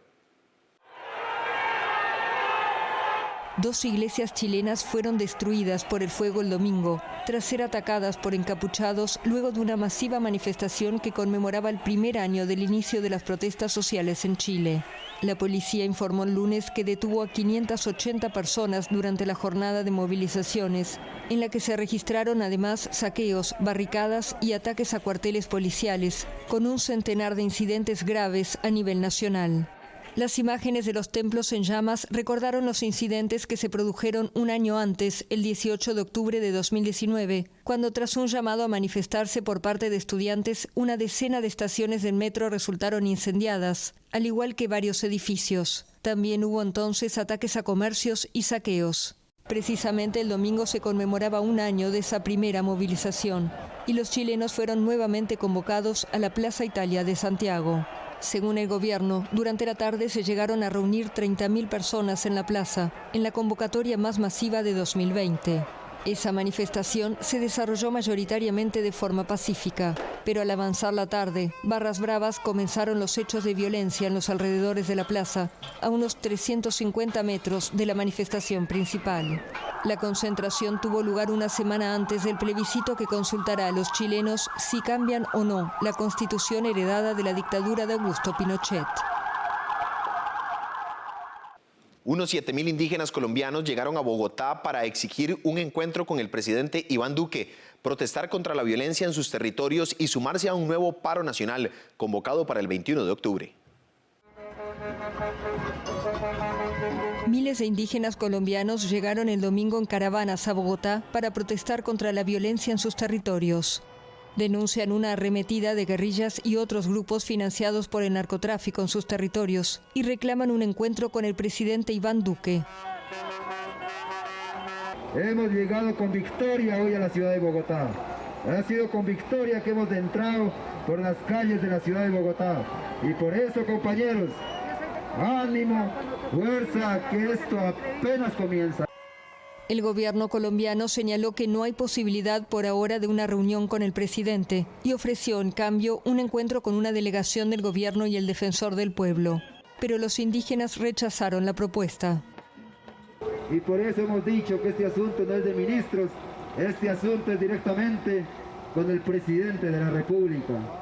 2 iglesias chilenas fueron destruidas por el fuego el domingo, tras ser atacadas por encapuchados luego de una masiva manifestación que conmemoraba el primer año del inicio de las protestas sociales en Chile. La policía informó el lunes que detuvo a 580 personas durante la jornada de movilizaciones, en la que se registraron además saqueos, barricadas y ataques a cuarteles policiales, con un centenar de incidentes graves a nivel nacional. Las imágenes de los templos en llamas recordaron los incidentes que se produjeron un año antes, el 18 de octubre de 2019, cuando tras un llamado a manifestarse por parte de estudiantes, una decena de estaciones del metro resultaron incendiadas, al igual que varios edificios. También hubo entonces ataques a comercios y saqueos. Precisamente el domingo se conmemoraba un año de esa primera movilización y los chilenos fueron nuevamente convocados a la Plaza Italia de Santiago. Según el gobierno, durante la tarde se llegaron a reunir 30.000 personas en la plaza, en la convocatoria más masiva de 2020. Esa manifestación se desarrolló mayoritariamente de forma pacífica, pero al avanzar la tarde, barras bravas comenzaron los hechos de violencia en los alrededores de la plaza, a unos 350 metros de la manifestación principal. La concentración tuvo lugar una semana antes del plebiscito que consultará a los chilenos si cambian o no la constitución heredada de la dictadura de Augusto Pinochet. Unos 7.000 indígenas colombianos llegaron a Bogotá para exigir un encuentro con el presidente Iván Duque, protestar contra la violencia en sus territorios y sumarse a un nuevo paro nacional convocado para el 21 de octubre. Miles de indígenas colombianos llegaron el domingo en caravanas a Bogotá para protestar contra la violencia en sus territorios. Denuncian una arremetida de guerrillas y otros grupos financiados por el narcotráfico en sus territorios y reclaman un encuentro con el presidente Iván Duque. Hemos llegado con victoria hoy a la ciudad de Bogotá. Ha sido con victoria que hemos entrado por las calles de la ciudad de Bogotá. Y por eso, compañeros, ánimo, fuerza, que esto apenas comienza. El gobierno colombiano señaló que no hay posibilidad por ahora de una reunión con el presidente y ofreció en cambio un encuentro con una delegación del gobierno y el defensor del pueblo. Pero los indígenas rechazaron la propuesta. Y por eso hemos dicho que este asunto no es de ministros, este asunto es directamente con el presidente de la República.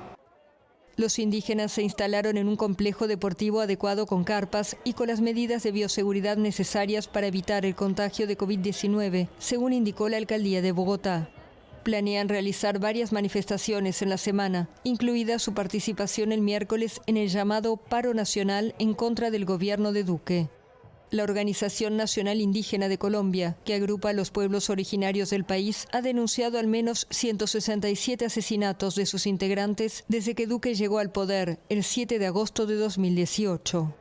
Los indígenas se instalaron en un complejo deportivo adecuado con carpas y con las medidas de bioseguridad necesarias para evitar el contagio de COVID-19, según indicó la alcaldía de Bogotá. Planean realizar varias manifestaciones en la semana, incluida su participación el miércoles en el llamado Paro Nacional en contra del gobierno de Duque. La Organización Nacional Indígena de Colombia, que agrupa a los pueblos originarios del país, ha denunciado al menos 167 asesinatos de sus integrantes desde que Duque llegó al poder el 7 de agosto de 2018.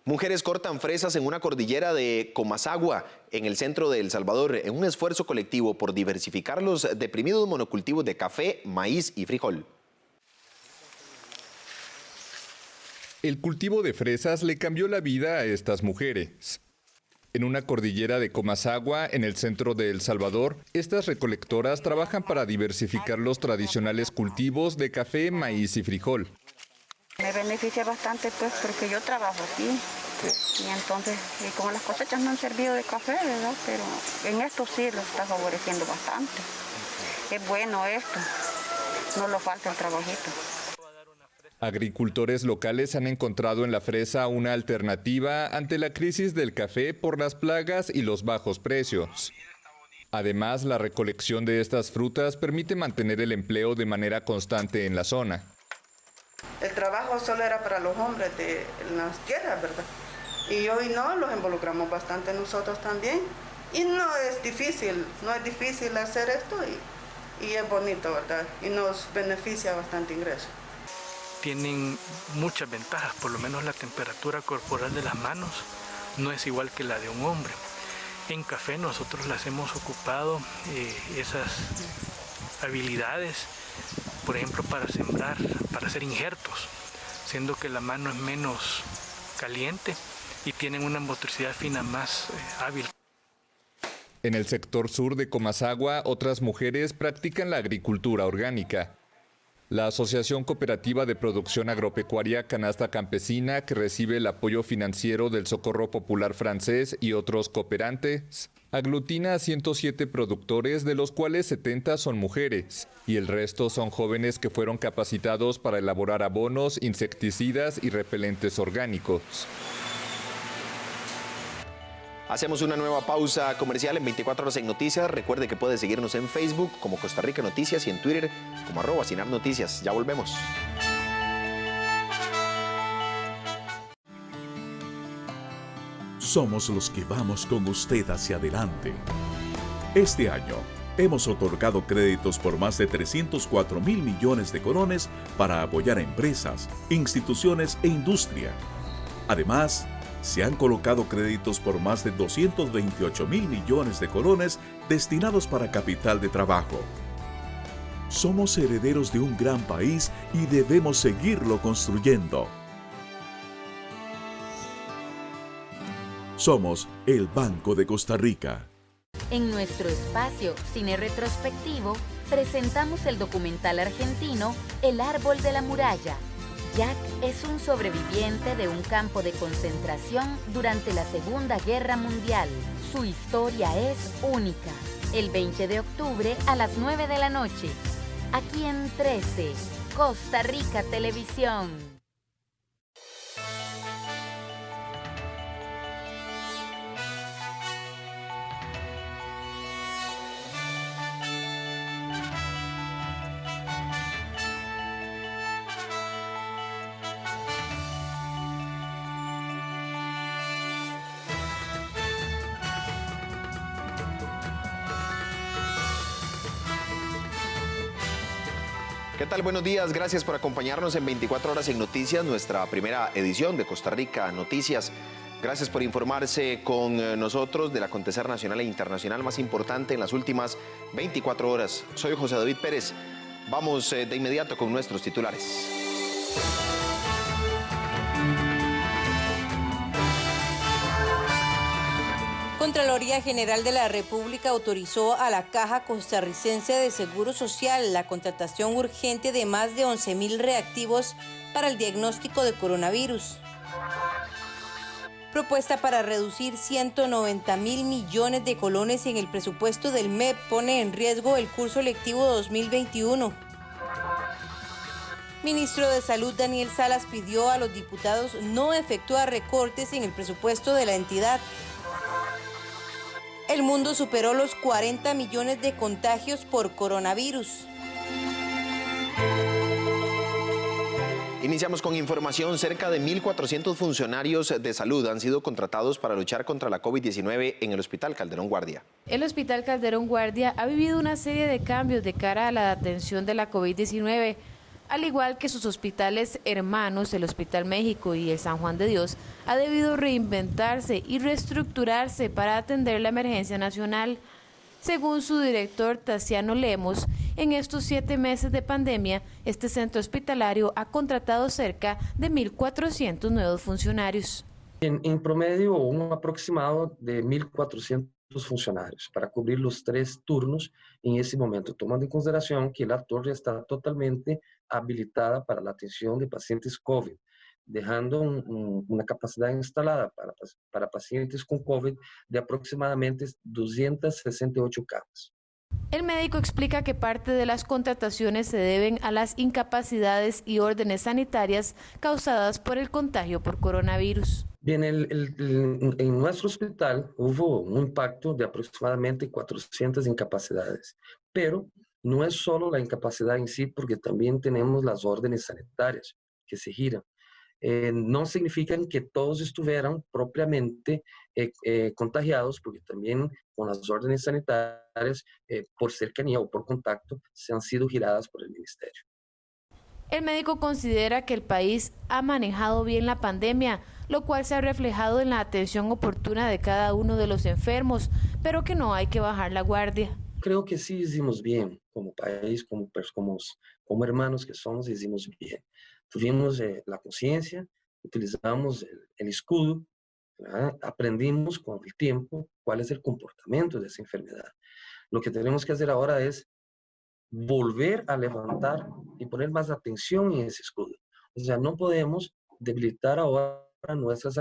Mujeres cortan fresas en una cordillera de Comasagua, en el centro de El Salvador, en un esfuerzo colectivo por diversificar los deprimidos monocultivos de café, maíz y frijol. El cultivo de fresas le cambió la vida a estas mujeres. En una cordillera de Comasagua, en el centro de El Salvador, estas recolectoras trabajan para diversificar los tradicionales cultivos de café, maíz y frijol. Me beneficia bastante pues porque yo trabajo aquí y entonces y como las cosechas no han servido de café, ¿verdad? Pero en esto sí lo está favoreciendo bastante. Es bueno esto, no lo falta el trabajito. Agricultores locales han encontrado en la fresa una alternativa ante la crisis del café por las plagas y los bajos precios. Además, la recolección de estas frutas permite mantener el empleo de manera constante en la zona. El trabajo solo era para los hombres de las tierras, ¿verdad? Y hoy no, los involucramos bastante nosotros también. Y no es difícil hacer esto y es bonito, ¿verdad? Y nos beneficia bastante ingreso. Tienen muchas ventajas, por lo menos la temperatura corporal de las manos no es igual que la de un hombre. En café nosotros las hemos ocupado esas habilidades, por ejemplo para sembrar, para hacer injertos, siendo que la mano es menos caliente y tienen una motricidad fina más hábil. En el sector sur de Comasagua, otras mujeres practican la agricultura orgánica. La Asociación Cooperativa de Producción Agropecuaria Canasta Campesina, que recibe el apoyo financiero del Socorro Popular francés y otros cooperantes, Aglutina a 107 productores, de los cuales 70 son mujeres, y el resto son jóvenes que fueron capacitados para elaborar abonos, insecticidas y repelentes orgánicos. Hacemos una nueva pausa comercial en 24 horas en Noticias. Recuerde que puede seguirnos en Facebook como Costa Rica Noticias y en Twitter como @CINARNoticias. Ya volvemos. Somos los que vamos con usted hacia adelante. Este año hemos otorgado créditos por más de 304.000 millones de colones para apoyar a empresas, instituciones e industria. Además, se han colocado créditos por más de 228.000 millones de colones destinados para capital de trabajo. Somos herederos de un gran país y debemos seguirlo construyendo. Somos el Banco de Costa Rica. En nuestro espacio Cine Retrospectivo presentamos el documental argentino El Árbol de la Muralla. Jack es un sobreviviente de un campo de concentración durante la Segunda Guerra Mundial. Su historia es única. El 20 de octubre a las 9 de la noche. Aquí en 13, Costa Rica Televisión. ¿Qué tal? Buenos días, gracias por acompañarnos en 24 horas en Noticias, nuestra primera edición de Costa Rica Noticias. Gracias por informarse con nosotros del acontecer nacional e internacional más importante en las últimas 24 horas. Soy José David Pérez. Vamos de inmediato con nuestros titulares. Contraloría General de la República autorizó a la Caja Costarricense de Seguro Social la contratación urgente de más de 11.000 reactivos para el diagnóstico de coronavirus. Propuesta para reducir 190.000 millones de colones en el presupuesto del MEP pone en riesgo el curso lectivo 2021. Ministro de Salud Daniel Salas pidió a los diputados no efectuar recortes en el presupuesto de la entidad. El mundo superó los 40 millones de contagios por coronavirus. Iniciamos con información. Cerca de 1.400 funcionarios de salud han sido contratados para luchar contra la COVID-19 en el Hospital Calderón Guardia. El Hospital Calderón Guardia ha vivido una serie de cambios de cara a la atención de la COVID-19. Al igual que sus hospitales hermanos, el Hospital México y el San Juan de Dios, ha debido reinventarse y reestructurarse para atender la emergencia nacional. Según su director Taciano Lemos, en estos 7 meses de pandemia, este centro hospitalario ha contratado cerca de 1.400 nuevos funcionarios. En promedio, un aproximado de 1.400 funcionarios para cubrir los 3 turnos en ese momento, tomando en consideración que la torre está totalmente habilitada para la atención de pacientes COVID, dejando una capacidad instalada para pacientes con COVID de aproximadamente 268 camas. El médico explica que parte de las contrataciones se deben a las incapacidades y órdenes sanitarias causadas por el contagio por coronavirus. Bien, en nuestro hospital hubo un impacto de aproximadamente 400 incapacidades, pero no es solo la incapacidad en sí, porque también tenemos las órdenes sanitarias que se giran. No significan que todos estuvieran propiamente contagiados, porque también con las órdenes sanitarias, por cercanía o por contacto, se han sido giradas por el ministerio. El médico considera que el país ha manejado bien la pandemia, lo cual se ha reflejado en la atención oportuna de cada uno de los enfermos, pero que no hay que bajar la guardia. Creo que sí hicimos bien como país, como hermanos que somos, hicimos bien. Tuvimos la conciencia, utilizamos el escudo, ¿verdad? Aprendimos con el tiempo cuál es el comportamiento de esa enfermedad. Lo que tenemos que hacer ahora es volver a levantar y poner más atención en ese escudo. O sea, no podemos debilitar ahora nuestras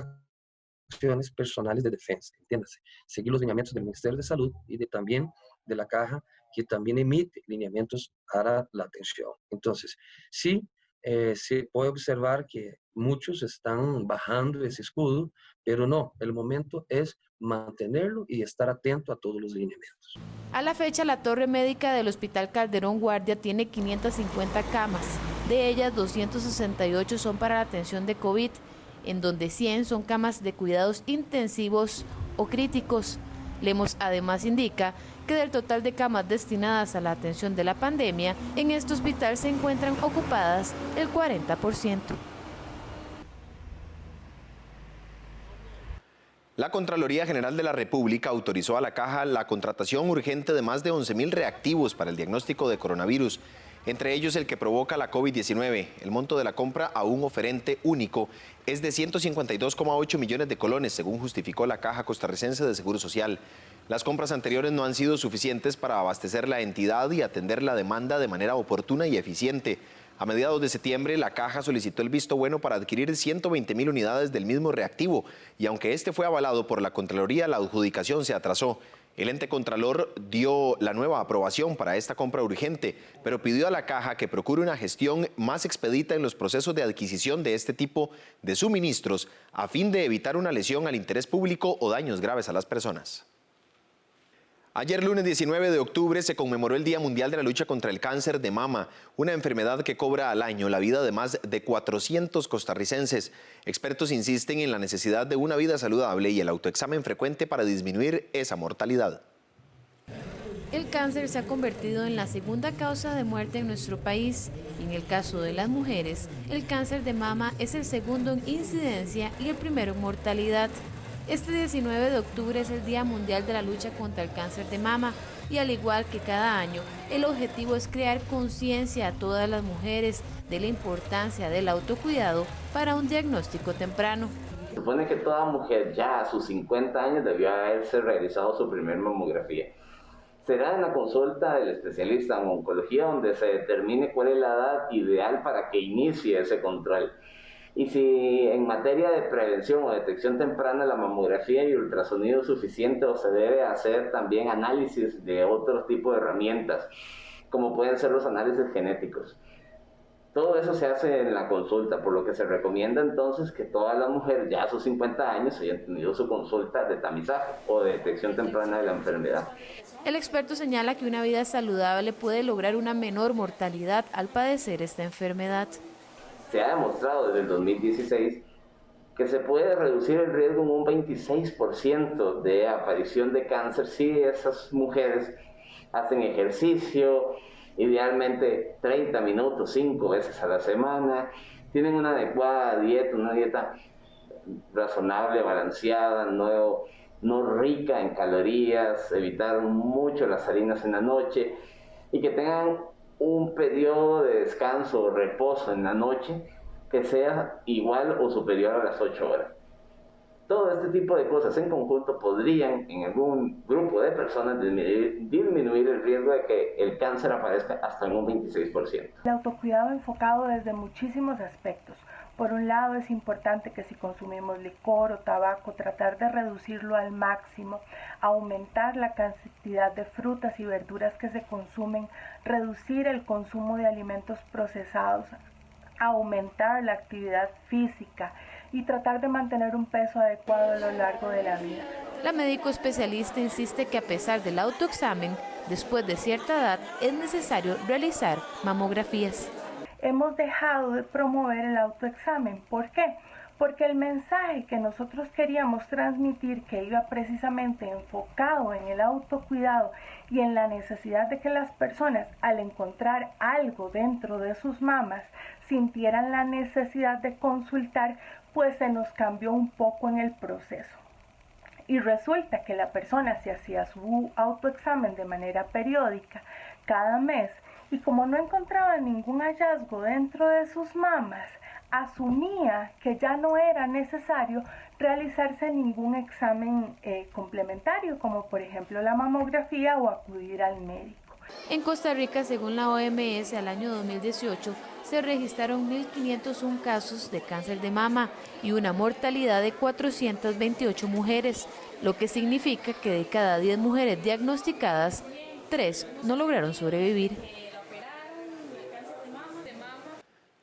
acciones personales de defensa, entiéndase, seguir los lineamientos del Ministerio de Salud y también de la Caja, que también emite lineamientos para la atención. Entonces, sí, se puede observar que muchos están bajando ese escudo, pero no, el momento es mantenerlo y estar atento a todos los lineamientos. A la fecha, la torre médica del Hospital Calderón Guardia tiene 550 camas. De ellas, 268 son para la atención de COVID, en donde 100 son camas de cuidados intensivos o críticos. Lemos además indica que del total de camas destinadas a la atención de la pandemia, en este hospital se encuentran ocupadas el 40%. La Contraloría General de la República autorizó a la Caja la contratación urgente de más de 11.000 reactivos para el diagnóstico de coronavirus, entre ellos el que provoca la COVID-19. El monto de la compra a un oferente único es de 152,8 millones de colones, según justificó la Caja Costarricense de Seguro Social. Las compras anteriores no han sido suficientes para abastecer la entidad y atender la demanda de manera oportuna y eficiente. A mediados de septiembre, la Caja solicitó el visto bueno para adquirir 120.000 unidades del mismo reactivo y aunque este fue avalado por la Contraloría, la adjudicación se atrasó. El ente contralor dio la nueva aprobación para esta compra urgente, pero pidió a la Caja que procure una gestión más expedita en los procesos de adquisición de este tipo de suministros a fin de evitar una lesión al interés público o daños graves a las personas. Ayer, lunes 19 de octubre, se conmemoró el Día Mundial de la Lucha contra el Cáncer de Mama, una enfermedad que cobra al año la vida de más de 400 costarricenses. Expertos insisten en la necesidad de una vida saludable y el autoexamen frecuente para disminuir esa mortalidad. El cáncer se ha convertido en la segunda causa de muerte en nuestro país. En el caso de las mujeres, el cáncer de mama es el segundo en incidencia y el primero en mortalidad. Este 19 de octubre es el Día Mundial de la Lucha contra el Cáncer de Mama y al igual que cada año, el objetivo es crear conciencia a todas las mujeres de la importancia del autocuidado para un diagnóstico temprano. Se supone que toda mujer ya a sus 50 años debió haberse realizado su primer mamografía. Será en la consulta del especialista en oncología donde se determine cuál es la edad ideal para que inicie ese control. Y si en materia de prevención o detección temprana la mamografía y ultrasonido es suficiente o se debe hacer también análisis de otros tipos de herramientas, como pueden ser los análisis genéticos. Todo eso se hace en la consulta, por lo que se recomienda entonces que todas las mujeres ya a sus 50 años hayan tenido su consulta de tamizaje o de detección temprana de la enfermedad. El experto señala que una vida saludable puede lograr una menor mortalidad al padecer esta enfermedad. Se ha demostrado desde el 2016 que se puede reducir el riesgo en un 26% de aparición de cáncer si esas mujeres hacen ejercicio, idealmente 30 minutos, 5 veces a la semana, tienen una adecuada dieta, una dieta razonable, balanceada, no rica en calorías, evitar mucho las harinas en la noche y que tengan un periodo de descanso o reposo en la noche que sea igual o superior a las 8 horas. Todo este tipo de cosas en conjunto podrían en algún grupo de personas disminuir el riesgo de que el cáncer aparezca hasta en un 26%. El autocuidado enfocado desde muchísimos aspectos. Por un lado, es importante que si consumimos licor o tabaco, tratar de reducirlo al máximo, aumentar la cantidad de frutas y verduras que se consumen, reducir el consumo de alimentos procesados, aumentar la actividad física y tratar de mantener un peso adecuado a lo largo de la vida. La médico especialista insiste que a pesar del autoexamen, después de cierta edad es necesario realizar mamografías. Hemos dejado de promover el autoexamen. ¿Por qué? Porque el mensaje que nosotros queríamos transmitir, que iba precisamente enfocado en el autocuidado y en la necesidad de que las personas, al encontrar algo dentro de sus mamas, sintieran la necesidad de consultar, pues se nos cambió un poco en el proceso. Y resulta que la persona se hacía su autoexamen de manera periódica, cada mes, y como no encontraba ningún hallazgo dentro de sus mamas, asumía que ya no era necesario realizarse ningún examen complementario, como por ejemplo la mamografía o acudir al médico. En Costa Rica, según la OMS, al año 2018 se registraron 1.501 casos de cáncer de mama y una mortalidad de 428 mujeres, lo que significa que de cada 10 mujeres diagnosticadas, 3 no lograron sobrevivir.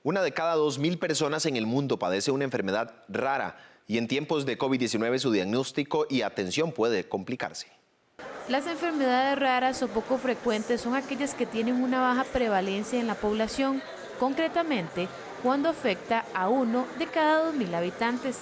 Una de cada 2.000 personas en el mundo padece una enfermedad rara y en tiempos de COVID-19 su diagnóstico y atención puede complicarse. Las enfermedades raras o poco frecuentes son aquellas que tienen una baja prevalencia en la población, concretamente cuando afecta a 1 de cada 2.000 habitantes.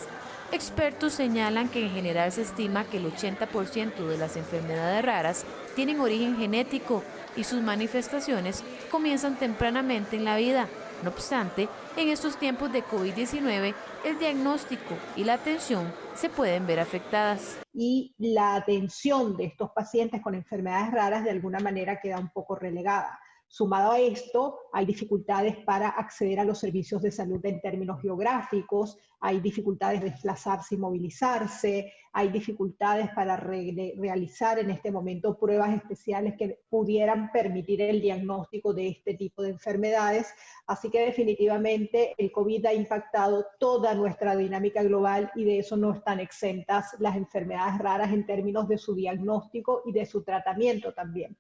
Expertos señalan que en general se estima que el 80% de las enfermedades raras tienen origen genético y sus manifestaciones comienzan tempranamente en la vida. No obstante, en estos tiempos de COVID-19, el diagnóstico y la atención se pueden ver afectadas. Y la atención de estos pacientes con enfermedades raras de alguna manera queda un poco relegada. Sumado a esto, hay dificultades para acceder a los servicios de salud en términos geográficos, hay dificultades de desplazarse y movilizarse, hay dificultades para realizar en este momento pruebas especiales que pudieran permitir el diagnóstico de este tipo de enfermedades. Así que definitivamente el COVID ha impactado toda nuestra dinámica global y de eso no están exentas las enfermedades raras en términos de su diagnóstico y de su tratamiento también.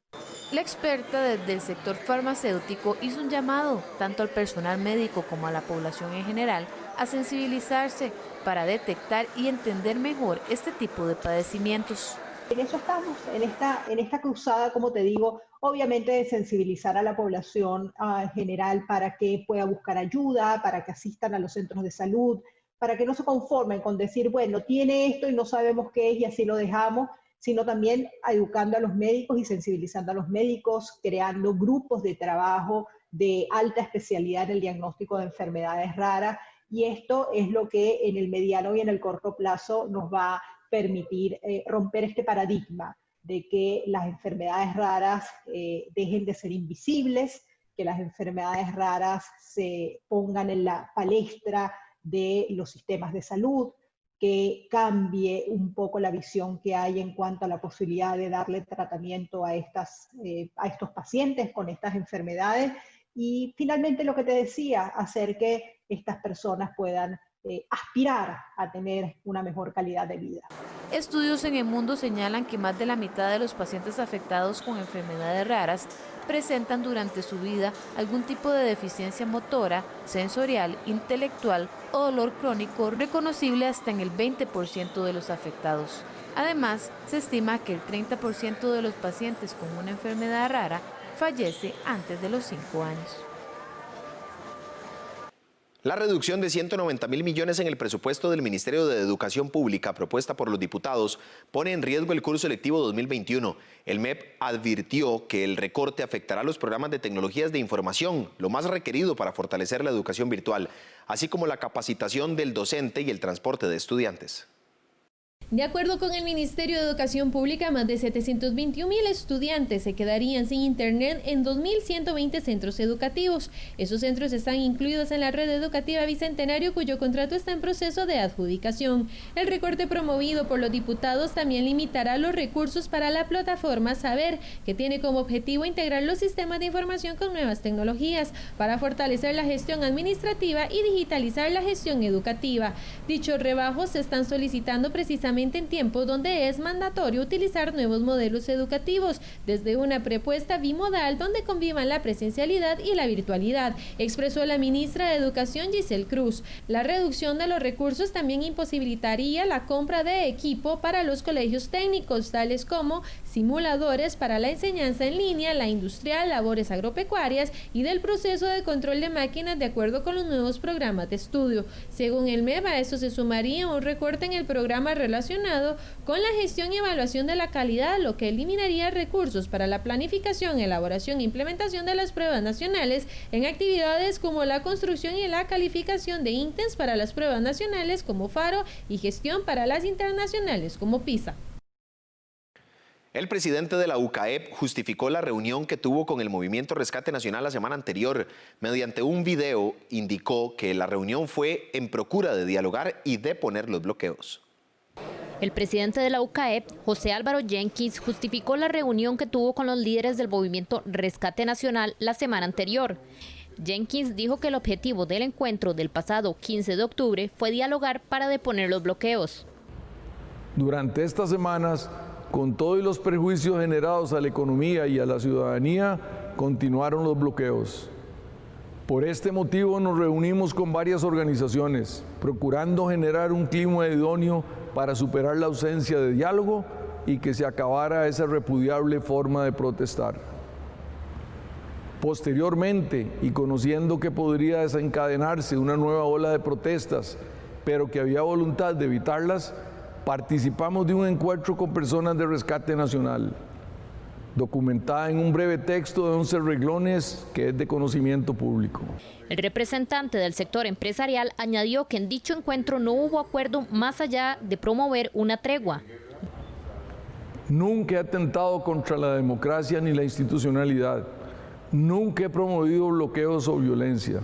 La experta desde el sector farmacéutico hizo un llamado tanto al personal médico como a la población en general a sensibilizarse para detectar y entender mejor este tipo de padecimientos. En eso estamos, en esta cruzada, como te digo, obviamente de sensibilizar a la población en general para que pueda buscar ayuda, para que asistan a los centros de salud, para que no se conformen con decir, bueno, tiene esto y no sabemos qué es y así lo dejamos, sino también educando a los médicos y sensibilizando a los médicos, creando grupos de trabajo de alta especialidad en el diagnóstico de enfermedades raras, y esto es lo que en el mediano y en el corto plazo nos va a permitir romper este paradigma de que las enfermedades raras dejen de ser invisibles, que las enfermedades raras se pongan en la palestra de los sistemas de salud, que cambie un poco la visión que hay en cuanto a la posibilidad de darle tratamiento a estos pacientes con estas enfermedades y finalmente lo que te decía, hacer que estas personas puedan aspirar a tener una mejor calidad de vida. Estudios en el mundo señalan que más de la mitad de los pacientes afectados con enfermedades raras presentan durante su vida algún tipo de deficiencia motora, sensorial, intelectual o dolor crónico reconocible hasta en el 20% de los afectados. Además, se estima que el 30% de los pacientes con una enfermedad rara fallece antes de los 5 años. La reducción de 190.000 millones en el presupuesto del Ministerio de Educación Pública propuesta por los diputados pone en riesgo el curso lectivo 2021. El MEP advirtió que el recorte afectará los programas de tecnologías de información, lo más requerido para fortalecer la educación virtual, así como la capacitación del docente y el transporte de estudiantes. De acuerdo con el Ministerio de Educación Pública, más de 721.000 estudiantes se quedarían sin internet en 2.120 centros educativos. Esos centros están incluidos en la red educativa Bicentenario, cuyo contrato está en proceso de adjudicación. El recorte promovido por los diputados también limitará los recursos para la plataforma Saber, que tiene como objetivo integrar los sistemas de información con nuevas tecnologías para fortalecer la gestión administrativa y digitalizar la gestión educativa. Dichos rebajos se están solicitando precisamente en tiempos donde es mandatorio utilizar nuevos modelos educativos, desde una propuesta bimodal donde convivan la presencialidad y la virtualidad, expresó la ministra de Educación Giselle Cruz. La reducción de los recursos también imposibilitaría la compra de equipo para los colegios técnicos, tales como simuladores para la enseñanza en línea, la industrial, labores agropecuarias y del proceso de control de máquinas de acuerdo con los nuevos programas de estudio. Según el MEP, a eso se sumaría un recorte en el programa relacionado con la gestión y evaluación de la calidad, lo que eliminaría recursos para la planificación, elaboración e implementación de las pruebas nacionales en actividades como la construcción y la calificación de ítems para las pruebas nacionales como FARO y gestión para las internacionales como PISA. El presidente de la UCAEP justificó la reunión que tuvo con el Movimiento Rescate Nacional la semana anterior. Mediante un video indicó que la reunión fue en procura de dialogar y de poner los bloqueos. El presidente de la UCAEP, José Álvaro Jenkins, justificó la reunión que tuvo con los líderes del movimiento Rescate Nacional la semana anterior. Jenkins dijo que el objetivo del encuentro del pasado 15 de octubre fue dialogar para deponer los bloqueos. Durante estas semanas, con todos los perjuicios generados a la economía y a la ciudadanía, continuaron los bloqueos. Por este motivo nos reunimos con varias organizaciones, procurando generar un clima idóneo para superar la ausencia de diálogo y que se acabara esa repudiable forma de protestar. Posteriormente, y conociendo que podría desencadenarse una nueva ola de protestas, pero que había voluntad de evitarlas, participamos de un encuentro con personas de Rescate Nacional, documentada en un breve texto de 11 renglones que es de conocimiento público. El representante del sector empresarial añadió que en dicho encuentro no hubo acuerdo más allá de promover una tregua. Nunca he atentado contra la democracia ni la institucionalidad. Nunca he promovido bloqueos o violencia.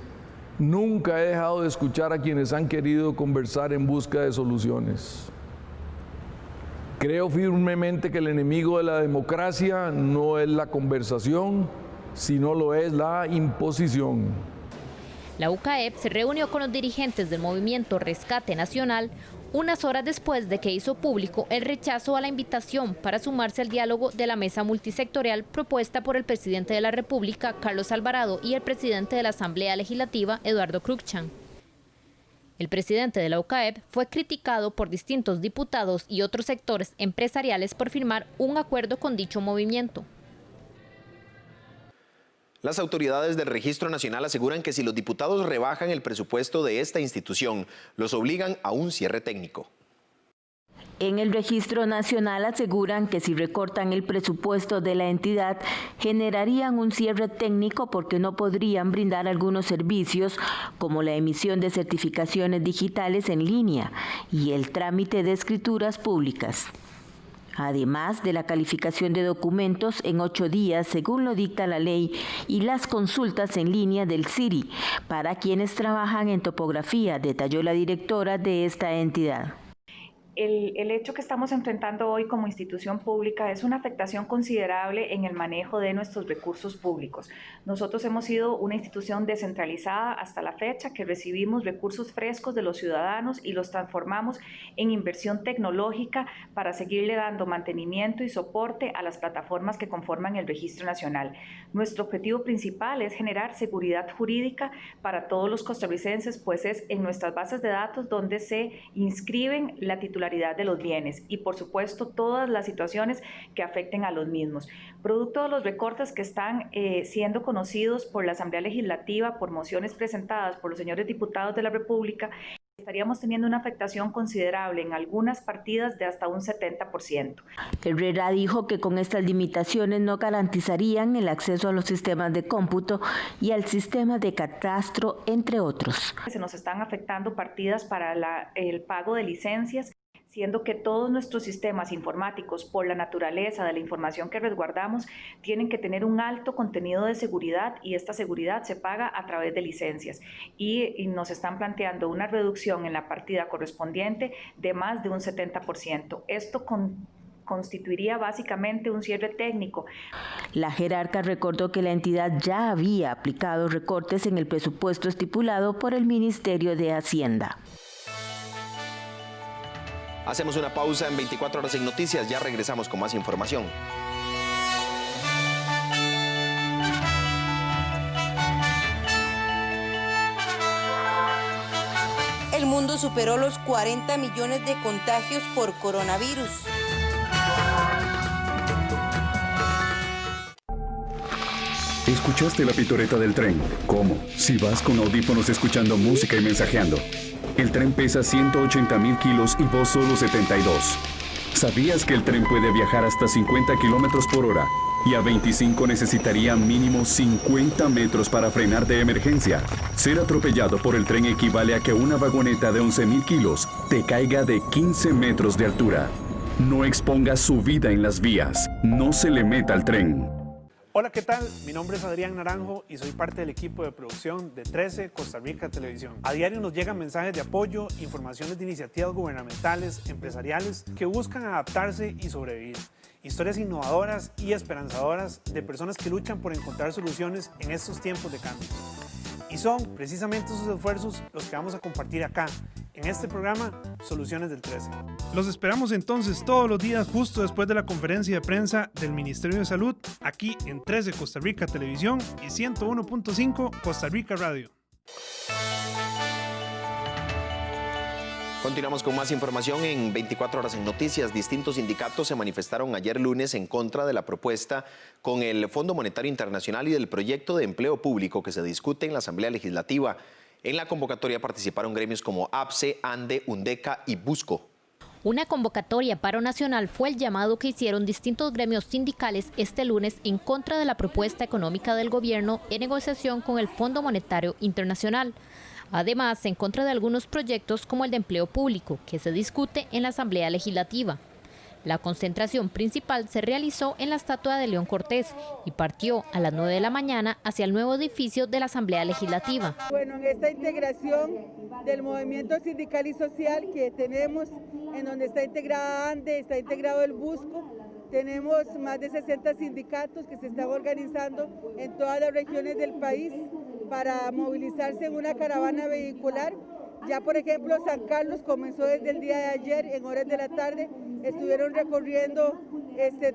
Nunca he dejado de escuchar a quienes han querido conversar en busca de soluciones. Creo firmemente que el enemigo de la democracia no es la conversación, sino lo es la imposición. La UCAEP se reunió con los dirigentes del movimiento Rescate Nacional unas horas después de que hizo público el rechazo a la invitación para sumarse al diálogo de la mesa multisectorial propuesta por el presidente de la República, Carlos Alvarado, y el presidente de la Asamblea Legislativa, Eduardo Cruikshank. El presidente de la UCAEP fue criticado por distintos diputados y otros sectores empresariales por firmar un acuerdo con dicho movimiento. Las autoridades del Registro Nacional aseguran que si los diputados rebajan el presupuesto de esta institución, los obligan a un cierre técnico. En el Registro Nacional aseguran que si recortan el presupuesto de la entidad, generarían un cierre técnico porque no podrían brindar algunos servicios como la emisión de certificaciones digitales en línea y el trámite de escrituras públicas. Además de la calificación de documentos en 8 días, según lo dicta la ley, y las consultas en línea del CIRI para quienes trabajan en topografía, detalló la directora de esta entidad. El hecho que estamos enfrentando hoy como institución pública es una afectación considerable en el manejo de nuestros recursos públicos. Nosotros hemos sido una institución descentralizada hasta la fecha, que recibimos recursos frescos de los ciudadanos y los transformamos en inversión tecnológica para seguirle dando mantenimiento y soporte a las plataformas que conforman el Registro Nacional. Nuestro objetivo principal es generar seguridad jurídica para todos los costarricenses, pues es en nuestras bases de datos donde se inscriben la titularidad de los bienes y, por supuesto, todas las situaciones que afecten a los mismos. Producto de los recortes que están siendo conocidos por la Asamblea Legislativa, por mociones presentadas por los señores diputados de la República, estaríamos teniendo una afectación considerable en algunas partidas de hasta un 70%. Herrera dijo que con estas limitaciones no garantizarían el acceso a los sistemas de cómputo y al sistema de catastro, entre otros. Se nos están afectando partidas para el pago de licencias, siendo que todos nuestros sistemas informáticos, por la naturaleza de la información que resguardamos, tienen que tener un alto contenido de seguridad y esta seguridad se paga a través de licencias. Y nos están planteando una reducción en la partida correspondiente de más de un 70%. Esto constituiría básicamente un cierre técnico. La jerarca recordó que la entidad ya había aplicado recortes en el presupuesto estipulado por el Ministerio de Hacienda. Hacemos una pausa en 24 horas en noticias, ya regresamos con más información. El mundo superó los 40 millones de contagios por coronavirus. ¿Escuchaste la pitoreta del tren? ¿Cómo? Si vas con audífonos escuchando música y mensajeando. El tren pesa 180,000 kilos y vos solo 72. ¿Sabías que el tren puede viajar hasta 50 kilómetros por hora? Y a 25 necesitaría mínimo 50 metros para frenar de emergencia. Ser atropellado por el tren equivale a que una vagoneta de 11,000 kilos te caiga de 15 metros de altura. No exponga su vida en las vías. No se le meta al tren. Hola, ¿qué tal? Mi nombre es Adrián Naranjo y soy parte del equipo de producción de 13 Costa Rica Televisión. A diario nos llegan mensajes de apoyo, informaciones de iniciativas gubernamentales, empresariales que buscan adaptarse y sobrevivir. Historias innovadoras y esperanzadoras de personas que luchan por encontrar soluciones en estos tiempos de cambios. Y son precisamente esos esfuerzos los que vamos a compartir acá, en este programa Soluciones del 13. Los esperamos entonces todos los días justo después de la conferencia de prensa del Ministerio de Salud, aquí en 13 Costa Rica Televisión y 101.5 Costa Rica Radio. Continuamos con más información en 24 horas en noticias. Distintos sindicatos se manifestaron ayer lunes en contra de la propuesta con el Fondo Monetario Internacional y del proyecto de empleo público que se discute en la Asamblea Legislativa. En la convocatoria participaron gremios como APSE, ANDE, UNDECA y Busco. Una convocatoria paro nacional fue el llamado que hicieron distintos gremios sindicales este lunes en contra de la propuesta económica del gobierno en negociación con el Fondo Monetario Internacional. Además, en contra de algunos proyectos como el de empleo público, que se discute en la Asamblea Legislativa. La concentración principal se realizó en la estatua de León Cortés y partió a las 9 de la mañana hacia el nuevo edificio de la Asamblea Legislativa. Bueno, en esta integración del movimiento sindical y social que tenemos, en donde está integrada ANDE, está integrado el Busco, tenemos más de 60 sindicatos que se están organizando en todas las regiones del país para movilizarse en una caravana vehicular. Ya, por ejemplo, San Carlos comenzó desde el día de ayer, en horas de la tarde, estuvieron recorriendo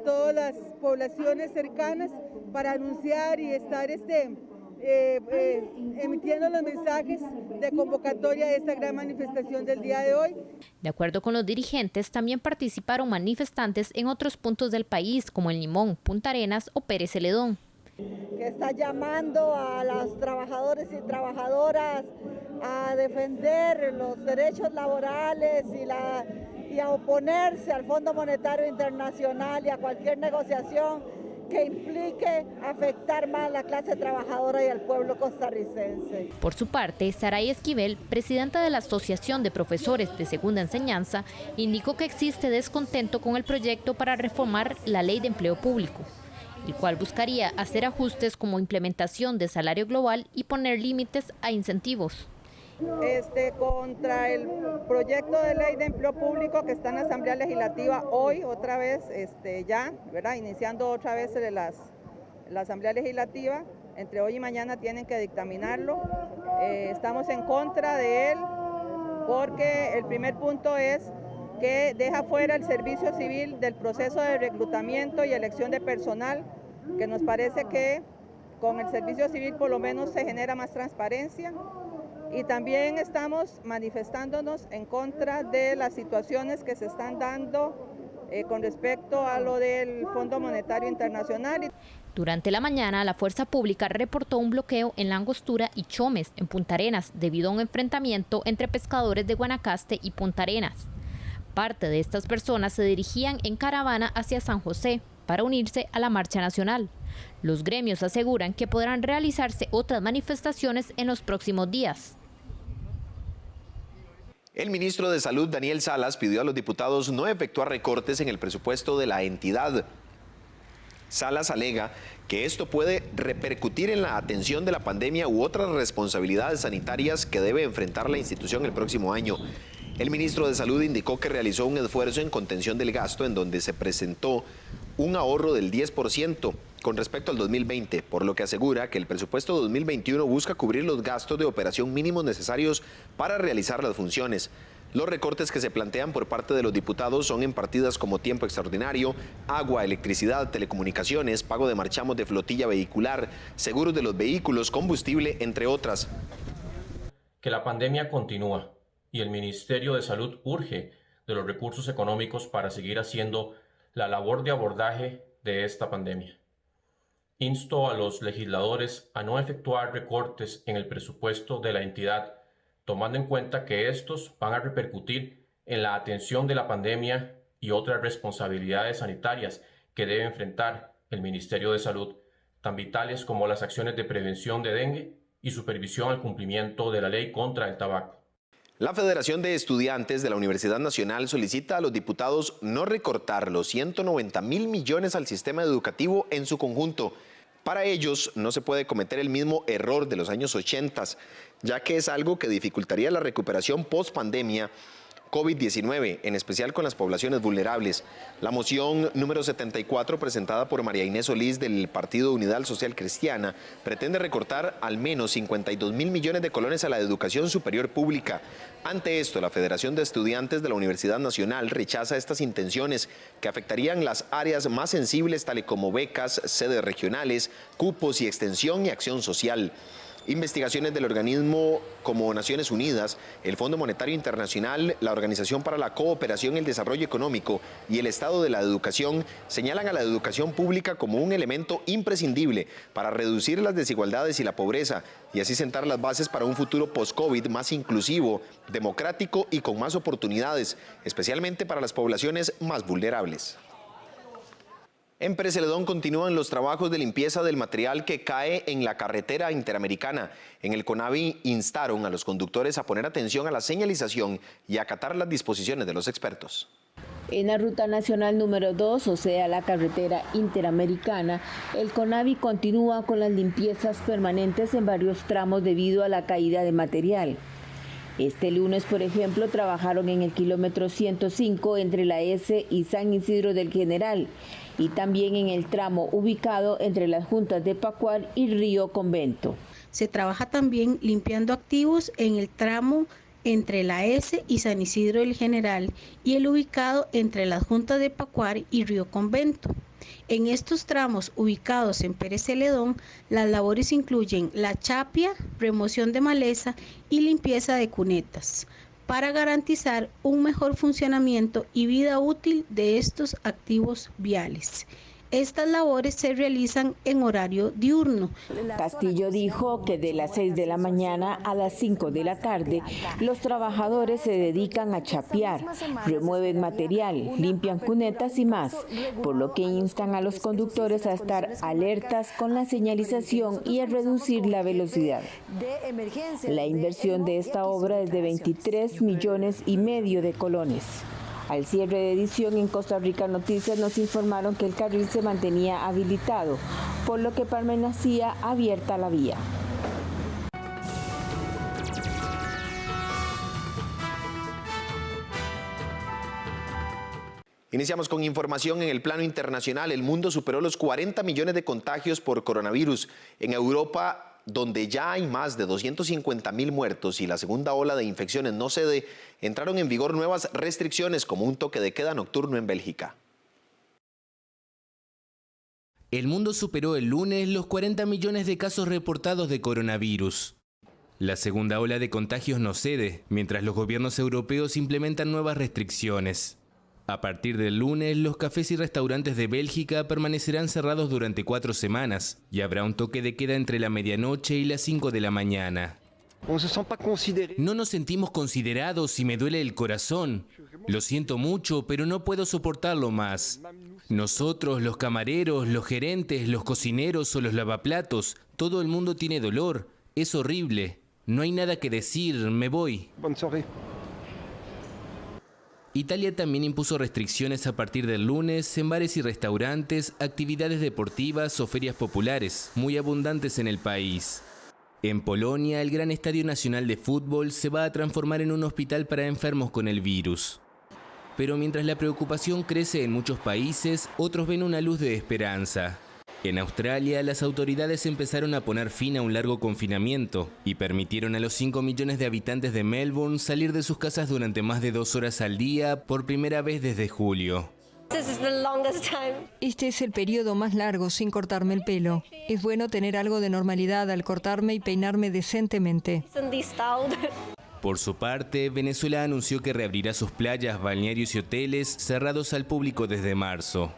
todas las poblaciones cercanas para anunciar y estar emitiendo los mensajes de convocatoria de esta gran manifestación del día de hoy. De acuerdo con los dirigentes, también participaron manifestantes en otros puntos del país, como en Limón, Punta Arenas o Pérez Celedón. Que está llamando a los trabajadores y trabajadoras a defender los derechos laborales y a oponerse al Fondo Monetario Internacional y a cualquier negociación que implique afectar más a la clase trabajadora y al pueblo costarricense. Por su parte, Saray Esquivel, presidenta de la Asociación de Profesores de Segunda Enseñanza, indicó que existe descontento con el proyecto para reformar la Ley de Empleo Público, el cual buscaría hacer ajustes como implementación de salario global y poner límites a incentivos. Contra el proyecto de ley de empleo público que está en la Asamblea Legislativa hoy, otra vez, iniciando otra vez la Asamblea Legislativa, entre hoy y mañana tienen que dictaminarlo. Estamos en contra de él porque el primer punto es que deja fuera el servicio civil del proceso de reclutamiento y elección de personal, que nos parece que con el servicio civil por lo menos se genera más transparencia. Y también estamos manifestándonos en contra de las situaciones que se están dando con respecto a lo del Fondo Monetario Internacional. Durante la mañana, la Fuerza Pública reportó un bloqueo en La Angostura y Chomes, en Punta Arenas, debido a un enfrentamiento entre pescadores de Guanacaste y Punta Arenas. Parte de estas personas se dirigían en caravana hacia San José para unirse a la marcha nacional. Los gremios aseguran que podrán realizarse otras manifestaciones en los próximos días. El ministro de Salud, Daniel Salas, pidió a los diputados no efectuar recortes en el presupuesto de la entidad. Salas alega que esto puede repercutir en la atención de la pandemia u otras responsabilidades sanitarias que debe enfrentar la institución el próximo año. El ministro de Salud indicó que realizó un esfuerzo en contención del gasto en donde se presentó un ahorro del 10% con respecto al 2020, por lo que asegura que el presupuesto 2021 busca cubrir los gastos de operación mínimos necesarios para realizar las funciones. Los recortes que se plantean por parte de los diputados son en partidas como tiempo extraordinario, agua, electricidad, telecomunicaciones, pago de marchamos de flotilla vehicular, seguros de los vehículos, combustible, entre otras. Que la pandemia continúa y el Ministerio de Salud urge de los recursos económicos para seguir haciendo la labor de abordaje de esta pandemia. Insto a los legisladores a no efectuar recortes en el presupuesto de la entidad, tomando en cuenta que estos van a repercutir en la atención de la pandemia y otras responsabilidades sanitarias que debe enfrentar el Ministerio de Salud, tan vitales como las acciones de prevención de dengue y supervisión al cumplimiento de la ley contra el tabaco. La Federación de Estudiantes de la Universidad Nacional solicita a los diputados no recortar los 190.000 millones al sistema educativo en su conjunto. Para ellos no se puede cometer el mismo error de los años 80, ya que es algo que dificultaría la recuperación post-pandemia COVID-19, en especial con las poblaciones vulnerables. La moción número 74, presentada por María Inés Solís del Partido Unidad Social Cristiana, pretende recortar al menos 52.000 millones de colones a la educación superior pública. Ante esto, la Federación de Estudiantes de la Universidad Nacional rechaza estas intenciones que afectarían las áreas más sensibles, tales como becas, sedes regionales, cupos y extensión y acción social. Investigaciones del organismo como Naciones Unidas, el Fondo Monetario Internacional, la Organización para la Cooperación y el Desarrollo Económico y el Estado de la Educación señalan a la educación pública como un elemento imprescindible para reducir las desigualdades y la pobreza y así sentar las bases para un futuro post-COVID más inclusivo, democrático y con más oportunidades, especialmente para las poblaciones más vulnerables. En Pérez Celedón continúan los trabajos de limpieza del material que cae en la carretera interamericana. En el CONAVI instaron a los conductores a poner atención a la señalización y acatar las disposiciones de los expertos. En la Ruta Nacional número 2, o sea, la carretera interamericana, el CONAVI continúa con las limpiezas permanentes en varios tramos debido a la caída de material. Este lunes, por ejemplo, trabajaron en el kilómetro 105 entre la S y San Isidro del General y también en el tramo ubicado entre las juntas de Pacuar y Río Convento. Se trabaja también limpiando activos en el tramo entre la S y San Isidro del General y el ubicado entre las juntas de Pacuar y Río Convento. En estos tramos ubicados en Pérez Celedón, las labores incluyen la chapia, remoción de maleza y limpieza de cunetas, para garantizar un mejor funcionamiento y vida útil de estos activos viales. Estas labores se realizan en horario diurno. Castillo dijo que de las 6 de la mañana a las 5 de la tarde, los trabajadores se dedican a chapear, remueven material, limpian cunetas y más, por lo que instan a los conductores a estar alertas con la señalización y a reducir la velocidad. La inversión de esta obra es de 23,5 millones de colones. Al cierre de edición en Costa Rica Noticias nos informaron que el carril se mantenía habilitado, por lo que permanecía abierta la vía. Iniciamos con información en el plano internacional. El mundo superó los 40 millones de contagios por coronavirus. En Europa, donde ya hay más de 250.000 muertos y la segunda ola de infecciones no cede, entraron en vigor nuevas restricciones como un toque de queda nocturno en Bélgica. El mundo superó el lunes los 40 millones de casos reportados de coronavirus. La segunda ola de contagios no cede, mientras los gobiernos europeos implementan nuevas restricciones. A partir del lunes, los cafés y restaurantes de Bélgica permanecerán cerrados durante 4 semanas y habrá un toque de queda entre la medianoche y las 5 de la mañana. No nos sentimos considerados y me duele el corazón. Lo siento mucho, pero no puedo soportarlo más. Nosotros, los camareros, los gerentes, los cocineros o los lavaplatos, todo el mundo tiene dolor. Es horrible. No hay nada que decir, me voy. Italia también impuso restricciones a partir del lunes en bares y restaurantes, actividades deportivas o ferias populares, muy abundantes en el país. En Polonia, el gran Estadio Nacional de Fútbol se va a transformar en un hospital para enfermos con el virus. Pero mientras la preocupación crece en muchos países, otros ven una luz de esperanza. En Australia, las autoridades empezaron a poner fin a un largo confinamiento y permitieron a los 5 millones de habitantes de Melbourne salir de sus casas durante más de 2 horas al día por primera vez desde julio. Este es el periodo más largo sin cortarme el pelo. Es bueno tener algo de normalidad al cortarme y peinarme decentemente. Por su parte, Venezuela anunció que reabrirá sus playas, balnearios y hoteles cerrados al público desde marzo.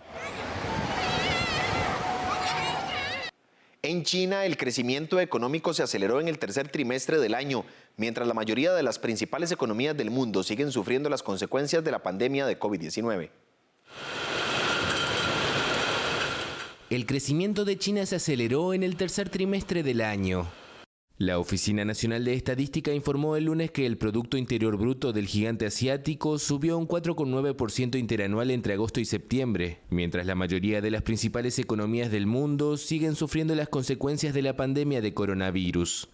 En China, el crecimiento económico se aceleró en el tercer trimestre del año, mientras la mayoría de las principales economías del mundo siguen sufriendo las consecuencias de la pandemia de COVID-19. El crecimiento de China se aceleró en el tercer trimestre del año. La Oficina Nacional de Estadística informó el lunes que el Producto Interior Bruto del gigante asiático subió un 4,9% interanual entre agosto y septiembre, mientras la mayoría de las principales economías del mundo siguen sufriendo las consecuencias de la pandemia de coronavirus.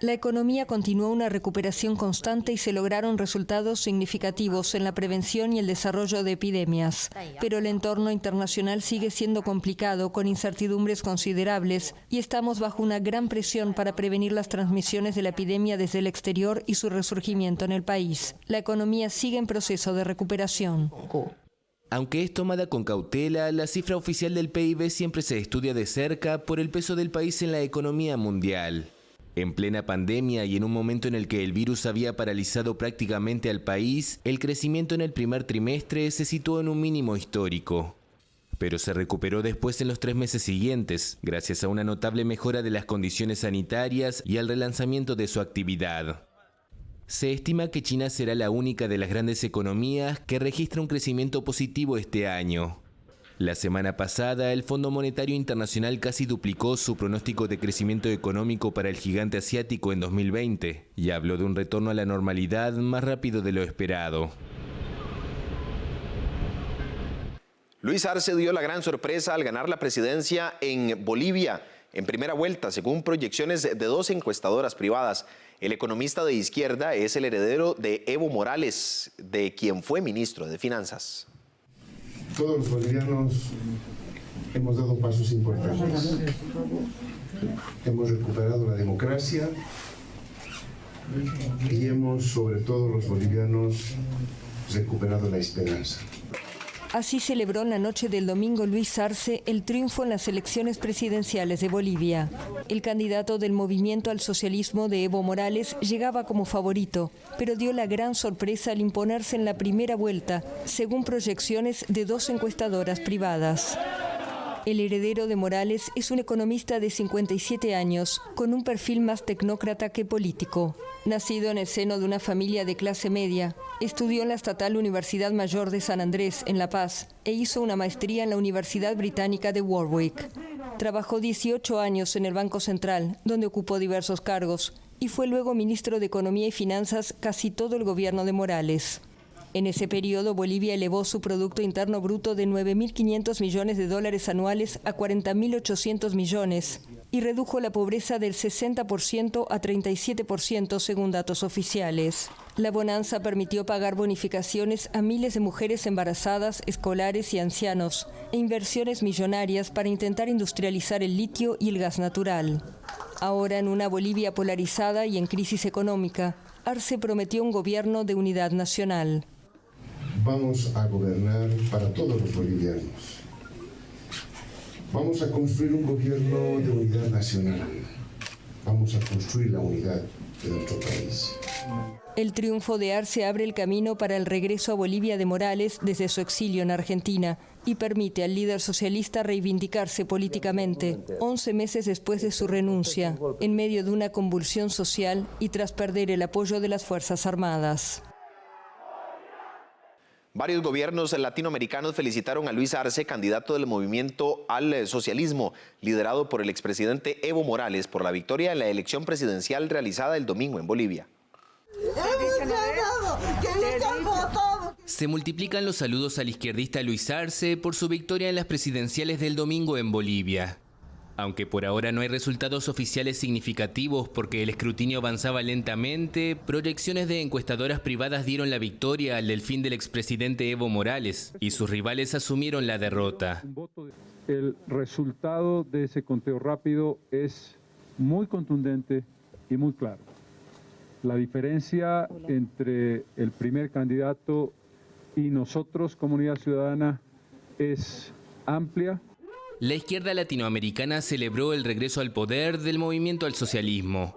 La economía continuó una recuperación constante y se lograron resultados significativos en la prevención y el desarrollo de epidemias. Pero el entorno internacional sigue siendo complicado, con incertidumbres considerables, y estamos bajo una gran presión para prevenir las transmisiones de la epidemia desde el exterior y su resurgimiento en el país. La economía sigue en proceso de recuperación. Aunque es tomada con cautela, la cifra oficial del PIB siempre se estudia de cerca por el peso del país en la economía mundial. En plena pandemia y en un momento en el que el virus había paralizado prácticamente al país, el crecimiento en el primer trimestre se situó en un mínimo histórico. Pero se recuperó después en los 3 meses siguientes, gracias a una notable mejora de las condiciones sanitarias y al relanzamiento de su actividad. Se estima que China será la única de las grandes economías que registra un crecimiento positivo este año. La semana pasada, el Fondo Monetario Internacional casi duplicó su pronóstico de crecimiento económico para el gigante asiático en 2020 y habló de un retorno a la normalidad más rápido de lo esperado. Luis Arce dio la gran sorpresa al ganar la presidencia en Bolivia en primera vuelta, según proyecciones de 2 encuestadoras privadas. El economista de izquierda es el heredero de Evo Morales, de quien fue ministro de Finanzas. Todos los bolivianos hemos dado pasos importantes. Hemos recuperado la democracia y hemos, sobre todo los bolivianos, recuperado la esperanza. Así celebró en la noche del domingo Luis Arce el triunfo en las elecciones presidenciales de Bolivia. El candidato del movimiento al socialismo de Evo Morales llegaba como favorito, pero dio la gran sorpresa al imponerse en la primera vuelta, según proyecciones de 2 encuestadoras privadas. El heredero de Morales es un economista de 57 años, con un perfil más tecnócrata que político. Nacido en el seno de una familia de clase media, estudió en la Estatal Universidad Mayor de San Andrés, en La Paz, e hizo una maestría en la Universidad Británica de Warwick. Trabajó 18 años en el Banco Central, donde ocupó diversos cargos, y fue luego ministro de Economía y Finanzas casi todo el gobierno de Morales. En ese periodo, Bolivia elevó su Producto Interno Bruto de $9.500 millones anuales a $40.800 millones y redujo la pobreza del 60% a 37% según datos oficiales. La bonanza permitió pagar bonificaciones a miles de mujeres embarazadas, escolares y ancianos, e inversiones millonarias para intentar industrializar el litio y el gas natural. Ahora, en una Bolivia polarizada y en crisis económica, Arce prometió un gobierno de unidad nacional. Vamos a gobernar para todos los bolivianos. Vamos a construir un gobierno de unidad nacional. Vamos a construir la unidad de nuestro país. El triunfo de Arce abre el camino para el regreso a Bolivia de Morales desde su exilio en Argentina y permite al líder socialista reivindicarse políticamente 11 meses después de su renuncia, en medio de una convulsión social y tras perder el apoyo de las Fuerzas Armadas. Varios gobiernos latinoamericanos felicitaron a Luis Arce, candidato del movimiento al socialismo, liderado por el expresidente Evo Morales, por la victoria en la elección presidencial realizada el domingo en Bolivia. Se multiplican los saludos al izquierdista Luis Arce por su victoria en las presidenciales del domingo en Bolivia. Aunque por ahora no hay resultados oficiales significativos porque el escrutinio avanzaba lentamente, proyecciones de encuestadoras privadas dieron la victoria al delfín del expresidente Evo Morales y sus rivales asumieron la derrota. El resultado de ese conteo rápido es muy contundente y muy claro. La diferencia entre el primer candidato y nosotros, comunidad ciudadana, es amplia. La izquierda latinoamericana celebró el regreso al poder del movimiento al socialismo.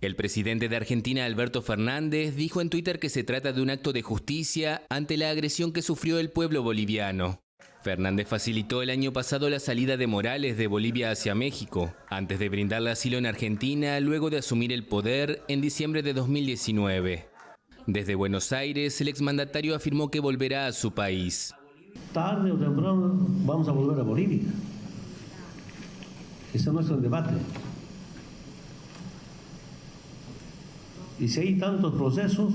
El presidente de Argentina, Alberto Fernández, dijo en Twitter que se trata de un acto de justicia ante la agresión que sufrió el pueblo boliviano. Fernández facilitó el año pasado la salida de Morales de Bolivia hacia México, antes de brindarle asilo en Argentina luego de asumir el poder en diciembre de 2019. Desde Buenos Aires, el exmandatario afirmó que volverá a su país. Tarde o temprano vamos a volver a Bolivia. Ese no es el debate. Y si hay tantos procesos,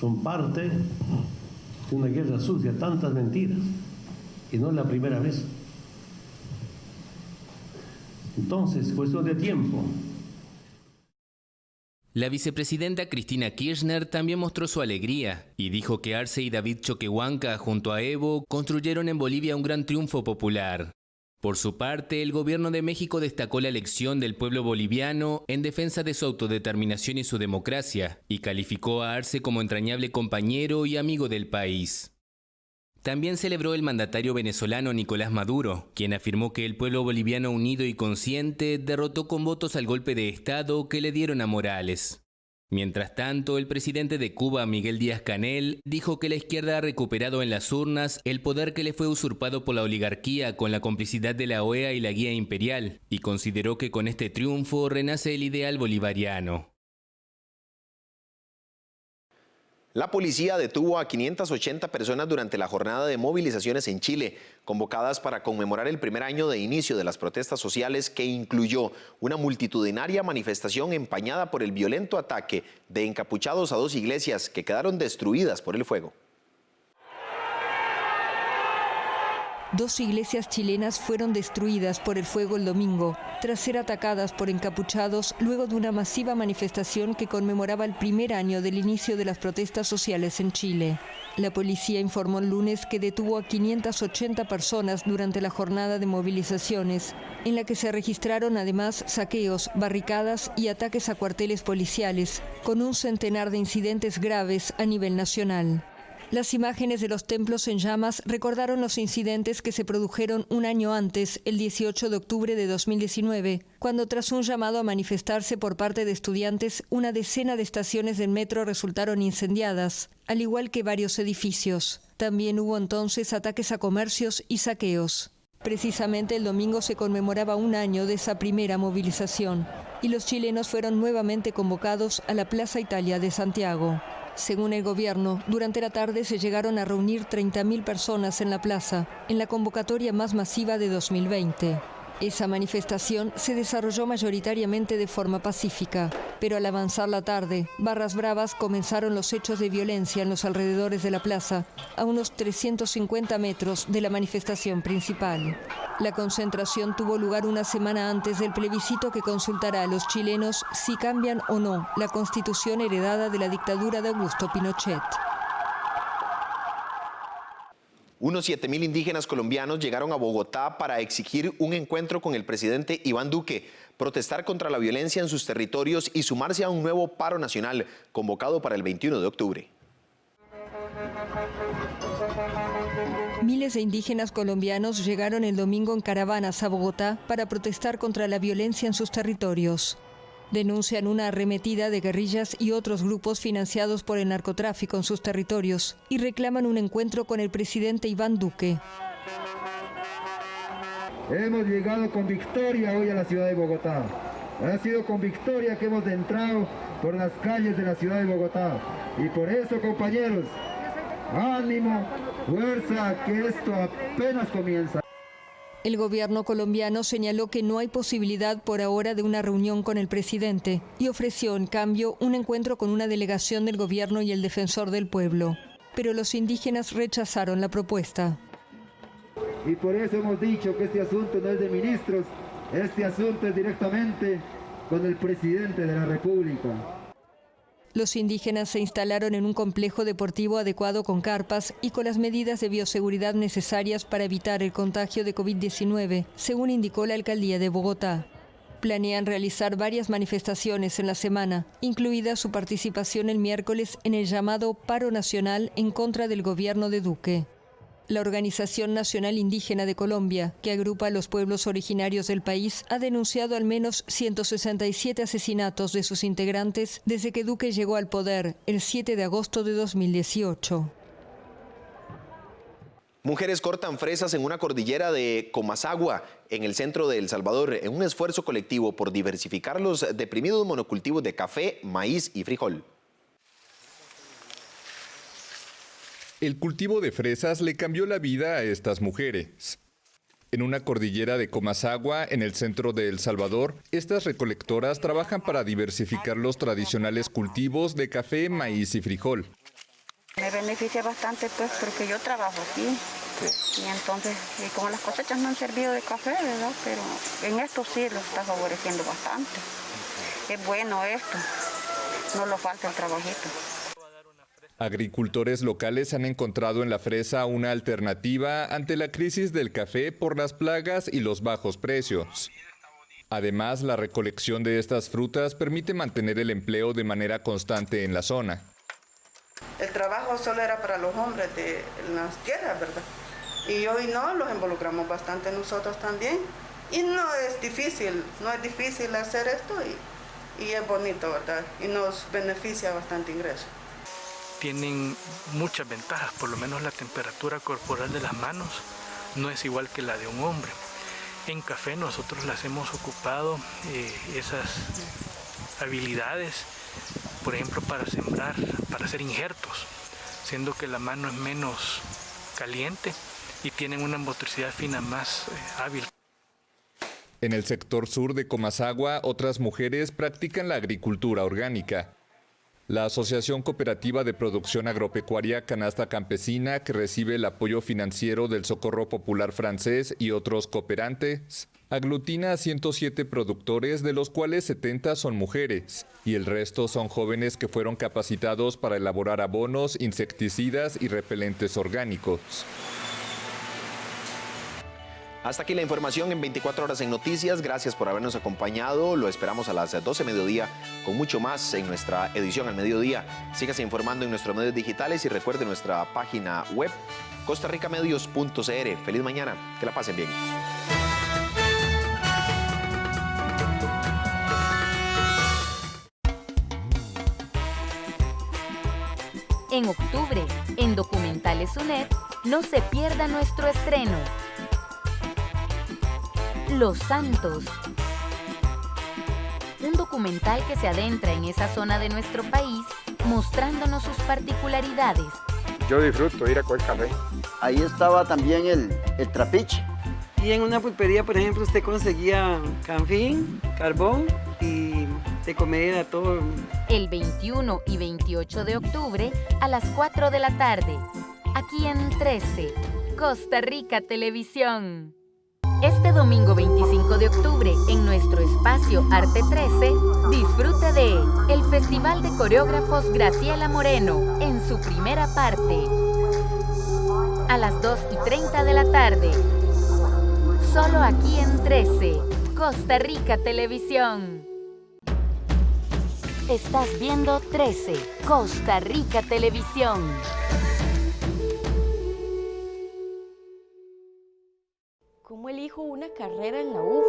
son parte de una guerra sucia, tantas mentiras, y no es la primera vez. Entonces, cuestión de tiempo. La vicepresidenta Cristina Kirchner también mostró su alegría y dijo que Arce y David Choquehuanca junto a Evo construyeron en Bolivia un gran triunfo popular. Por su parte, el gobierno de México destacó la elección del pueblo boliviano en defensa de su autodeterminación y su democracia y calificó a Arce como entrañable compañero y amigo del país. También celebró el mandatario venezolano Nicolás Maduro, quien afirmó que el pueblo boliviano unido y consciente derrotó con votos al golpe de Estado que le dieron a Morales. Mientras tanto, el presidente de Cuba, Miguel Díaz-Canel, dijo que la izquierda ha recuperado en las urnas el poder que le fue usurpado por la oligarquía con la complicidad de la OEA y la Guía Imperial, y consideró que con este triunfo renace el ideal bolivariano. La policía detuvo a 580 personas durante la jornada de movilizaciones en Chile, convocadas para conmemorar el primer año de inicio de las protestas sociales, que incluyó una multitudinaria manifestación empañada por el violento ataque de encapuchados a 2 iglesias que quedaron destruidas por el fuego. 2 iglesias chilenas fueron destruidas por el fuego el domingo, tras ser atacadas por encapuchados luego de una masiva manifestación que conmemoraba el primer año del inicio de las protestas sociales en Chile. La policía informó el lunes que detuvo a 580 personas durante la jornada de movilizaciones, en la que se registraron además saqueos, barricadas y ataques a cuarteles policiales, con un centenar de incidentes graves a nivel nacional. Las imágenes de los templos en llamas recordaron los incidentes que se produjeron un año antes, el 18 de octubre de 2019, cuando tras un llamado a manifestarse por parte de estudiantes, una decena de estaciones del metro resultaron incendiadas, al igual que varios edificios. También hubo entonces ataques a comercios y saqueos. Precisamente el domingo se conmemoraba un año de esa primera movilización, y los chilenos fueron nuevamente convocados a la Plaza Italia de Santiago. Según el gobierno, durante la tarde se llegaron a reunir 30.000 personas en la plaza, en la convocatoria más masiva de 2020. Esa manifestación se desarrolló mayoritariamente de forma pacífica, pero al avanzar la tarde, barras bravas comenzaron los hechos de violencia en los alrededores de la plaza, a unos 350 metros de la manifestación principal. La concentración tuvo lugar una semana antes del plebiscito que consultará a los chilenos si cambian o no la constitución heredada de la dictadura de Augusto Pinochet. Unos 7.000 indígenas colombianos llegaron a Bogotá para exigir un encuentro con el presidente Iván Duque, protestar contra la violencia en sus territorios y sumarse a un nuevo paro nacional convocado para el 21 de octubre. Miles de indígenas colombianos llegaron el domingo en caravanas a Bogotá para protestar contra la violencia en sus territorios. Denuncian una arremetida de guerrillas y otros grupos financiados por el narcotráfico en sus territorios y reclaman un encuentro con el presidente Iván Duque. Hemos llegado con victoria hoy a la ciudad de Bogotá. Ha sido con victoria que hemos entrado por las calles de la ciudad de Bogotá. Y por eso, compañeros, ánimo, fuerza, que esto apenas comienza. El gobierno colombiano señaló que no hay posibilidad por ahora de una reunión con el presidente y ofreció, en cambio, un encuentro con una delegación del gobierno y el defensor del pueblo. Pero los indígenas rechazaron la propuesta. Y por eso hemos dicho que este asunto no es de ministros, este asunto es directamente con el presidente de la República. Los indígenas se instalaron en un complejo deportivo adecuado con carpas y con las medidas de bioseguridad necesarias para evitar el contagio de COVID-19, según indicó la alcaldía de Bogotá. Planean realizar varias manifestaciones en la semana, incluida su participación el miércoles en el llamado Paro Nacional en contra del gobierno de Duque. La Organización Nacional Indígena de Colombia, que agrupa a los pueblos originarios del país, ha denunciado al menos 167 asesinatos de sus integrantes desde que Duque llegó al poder el 7 de agosto de 2018. Mujeres cortan fresas en una cordillera de Comasagua, en el centro de El Salvador, en un esfuerzo colectivo por diversificar los deprimidos monocultivos de café, maíz y frijol. El cultivo de fresas le cambió la vida a estas mujeres. En una cordillera de Comasagua, en el centro de El Salvador, estas recolectoras trabajan para diversificar los tradicionales cultivos de café, maíz y frijol. Me beneficia bastante, pues, porque yo trabajo aquí. Y entonces, y como las cosechas no han servido de café, ¿verdad? Pero en esto sí lo está favoreciendo bastante. Es bueno esto, no lo falta el trabajito. Agricultores locales han encontrado en la fresa una alternativa ante la crisis del café por las plagas y los bajos precios. Además, la recolección de estas frutas permite mantener el empleo de manera constante en la zona. El trabajo solo era para los hombres de las tierras, ¿verdad? Y hoy no, los involucramos bastante nosotros también. Y no es difícil hacer esto y es bonito, ¿verdad? Y nos beneficia bastante ingreso. Tienen muchas ventajas, por lo menos la temperatura corporal de las manos no es igual que la de un hombre. En café nosotros las hemos ocupado esas habilidades, por ejemplo, para sembrar, para hacer injertos, siendo que la mano es menos caliente y tienen una motricidad fina más hábil. En el sector sur de Comasagua, otras mujeres practican la agricultura orgánica. La Asociación Cooperativa de Producción Agropecuaria Canasta Campesina, que recibe el apoyo financiero del Socorro Popular francés y otros cooperantes, aglutina a 107 productores, de los cuales 70 son mujeres, y el resto son jóvenes que fueron capacitados para elaborar abonos, insecticidas y repelentes orgánicos. Hasta aquí la información en 24 horas en Noticias. Gracias por habernos acompañado. Lo esperamos a las 12 mediodía con mucho más en nuestra edición al mediodía. Sígase informando en nuestros medios digitales y recuerde nuestra página web costarricamedios.cr. Feliz mañana. Que la pasen bien. En octubre, en Documentales UNED, no se pierda nuestro estreno. Los Santos. Un documental que se adentra en esa zona de nuestro país, mostrándonos sus particularidades. Yo disfruto ir a coger café. Ahí estaba también el trapiche. Y en una pulpería, por ejemplo, usted conseguía canfín, carbón y de comer todo. El 21 y 28 de octubre a las 4 de la tarde, aquí en 13, Costa Rica Televisión. Este domingo 25 de octubre, en nuestro espacio Arte 13, disfrute de el Festival de Coreógrafos Graciela Moreno, en su primera parte. A las 2:30 de la tarde, solo aquí en 13, Costa Rica Televisión. Estás viendo 13, Costa Rica Televisión. ¿Cómo elijo una carrera en la U?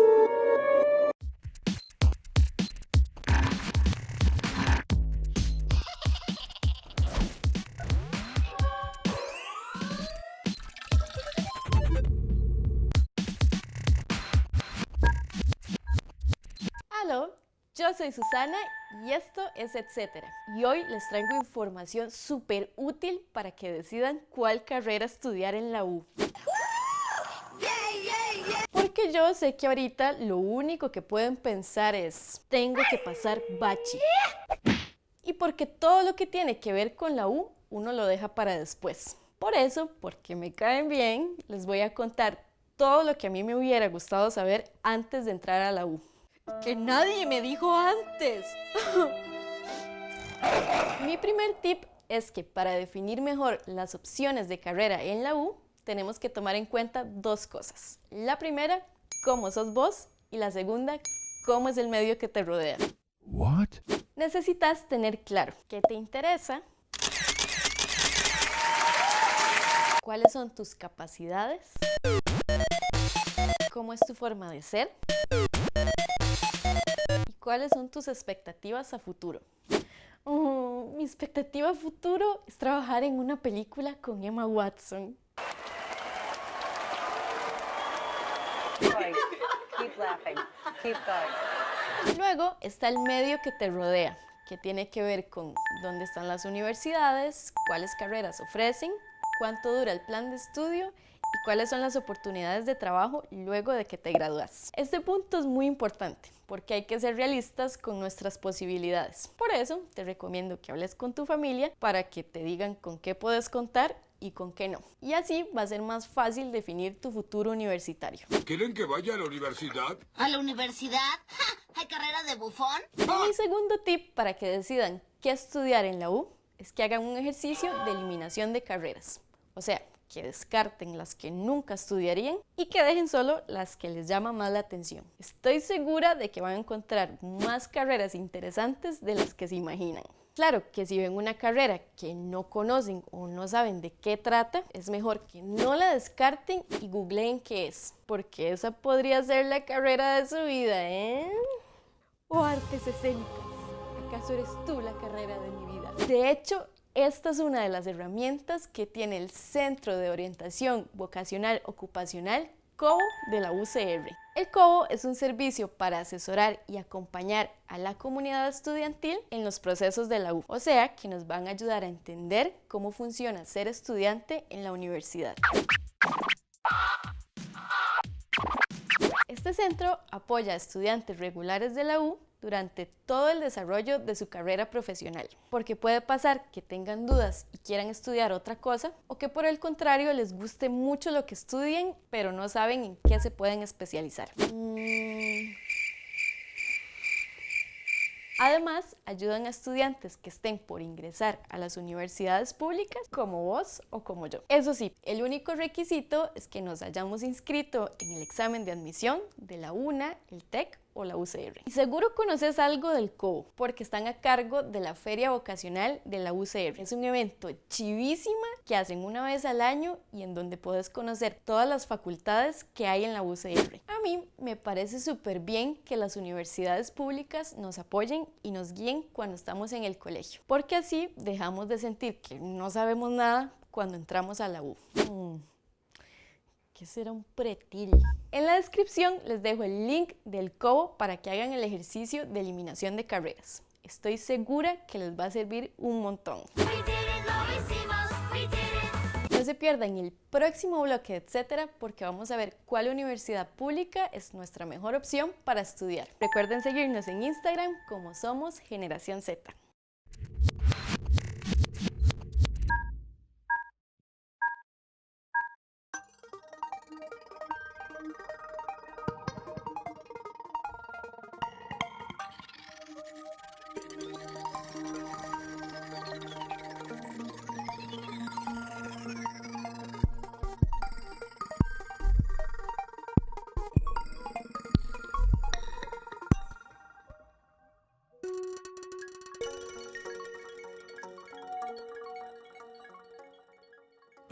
Aló, yo soy Susana y esto es Etcétera. Y hoy les traigo información súper útil para que decidan cuál carrera estudiar en la U. Porque yo sé que ahorita lo único que pueden pensar es, tengo que pasar bachi. Y porque todo lo que tiene que ver con la U, uno lo deja para después. Por eso, porque me caen bien, les voy a contar todo lo que a mí me hubiera gustado saber antes de entrar a la U. ¡Que nadie me dijo antes! Mi primer tip es que para definir mejor las opciones de carrera en la U, tenemos que tomar en cuenta dos cosas. La primera, cómo sos vos, y la segunda, cómo es el medio que te rodea. What? Necesitas tener claro qué te interesa, cuáles son tus capacidades, cómo es tu forma de ser y cuáles son tus expectativas a futuro. Mi expectativa a futuro es trabajar en una película con Emma Watson. Keep laughing. Keep going. Luego está el medio que te rodea, que tiene que ver con dónde están las universidades, cuáles carreras ofrecen, cuánto dura el plan de estudio y cuáles son las oportunidades de trabajo luego de que te gradúas. Este punto es muy importante porque hay que ser realistas con nuestras posibilidades. Por eso te recomiendo que hables con tu familia para que te digan con qué puedes contar y con qué no. Y así va a ser más fácil definir tu futuro universitario. ¿Quieren que vaya a la universidad? ¿A la universidad? ¡Ja! ¿Hay carrera de bufón? Mi segundo tip para que decidan qué estudiar en la U es que hagan un ejercicio de eliminación de carreras. O sea, que descarten las que nunca estudiarían y que dejen solo las que les llama más la atención. Estoy segura de que van a encontrar más carreras interesantes de las que se imaginan. Claro que si ven una carrera que no conocen o no saben de qué trata, es mejor que no la descarten y googleen qué es, porque esa podría ser la carrera de su vida, ¿eh? O artes escénicas, ¿acaso eres tú la carrera de mi vida? De hecho, esta es una de las herramientas que tiene el Centro de Orientación Vocacional Ocupacional COVO de la UCR. El COVO es un servicio para asesorar y acompañar a la comunidad estudiantil en los procesos de la U, o sea que nos van a ayudar a entender cómo funciona ser estudiante en la universidad. Este centro apoya a estudiantes regulares de la U durante todo el desarrollo de su carrera profesional, porque puede pasar que tengan dudas y quieran estudiar otra cosa, o que por el contrario les guste mucho lo que estudien, pero no saben en qué se pueden especializar. Además, ayudan a estudiantes que estén por ingresar a las universidades públicas, como vos o como yo. Eso sí, el único requisito es que nos hayamos inscrito en el examen de admisión de la UNA, el TEC o la UCR. Y seguro conoces algo del COVO, porque están a cargo de la Feria Vocacional de la UCR. Es un evento chivísima que hacen una vez al año y en donde puedes conocer todas las facultades que hay en la UCR. A mí me parece súper bien que las universidades públicas nos apoyen y nos guíen cuando estamos en el colegio, porque así dejamos de sentir que no sabemos nada cuando entramos a la U. ¿Qué será un pretil? En la descripción les dejo el link del COVO para que hagan el ejercicio de eliminación de carreras. Estoy segura que les va a servir un montón. No se pierdan el próximo bloque, etcétera, porque vamos a ver cuál universidad pública es nuestra mejor opción para estudiar. Recuerden seguirnos en Instagram como Somos Generación Z.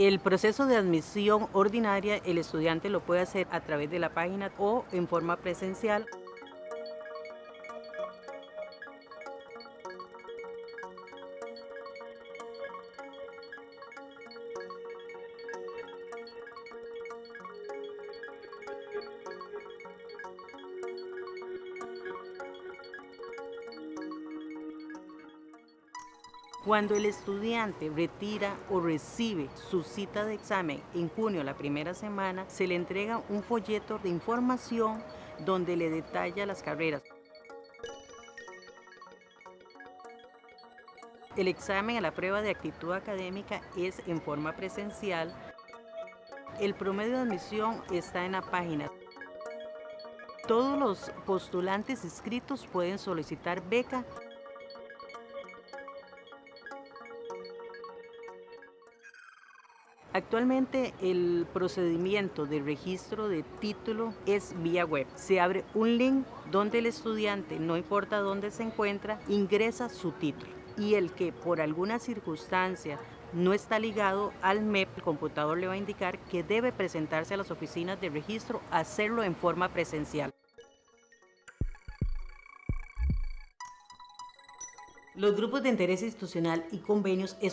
El proceso de admisión ordinaria el estudiante lo puede hacer a través de la página o en forma presencial. Cuando el estudiante retira o recibe su cita de examen en junio, la primera semana, se le entrega un folleto de información donde le detalla las carreras. El examen a la prueba de actitud académica es en forma presencial. El promedio de admisión está en la página. Todos los postulantes inscritos pueden solicitar beca. Actualmente el procedimiento de registro de título es vía web. Se abre un link donde el estudiante, no importa dónde se encuentra, ingresa su título. Y el que por alguna circunstancia no está ligado al MEP, el computador le va a indicar que debe presentarse a las oficinas de registro, hacerlo en forma presencial. Los grupos de interés institucional y convenios es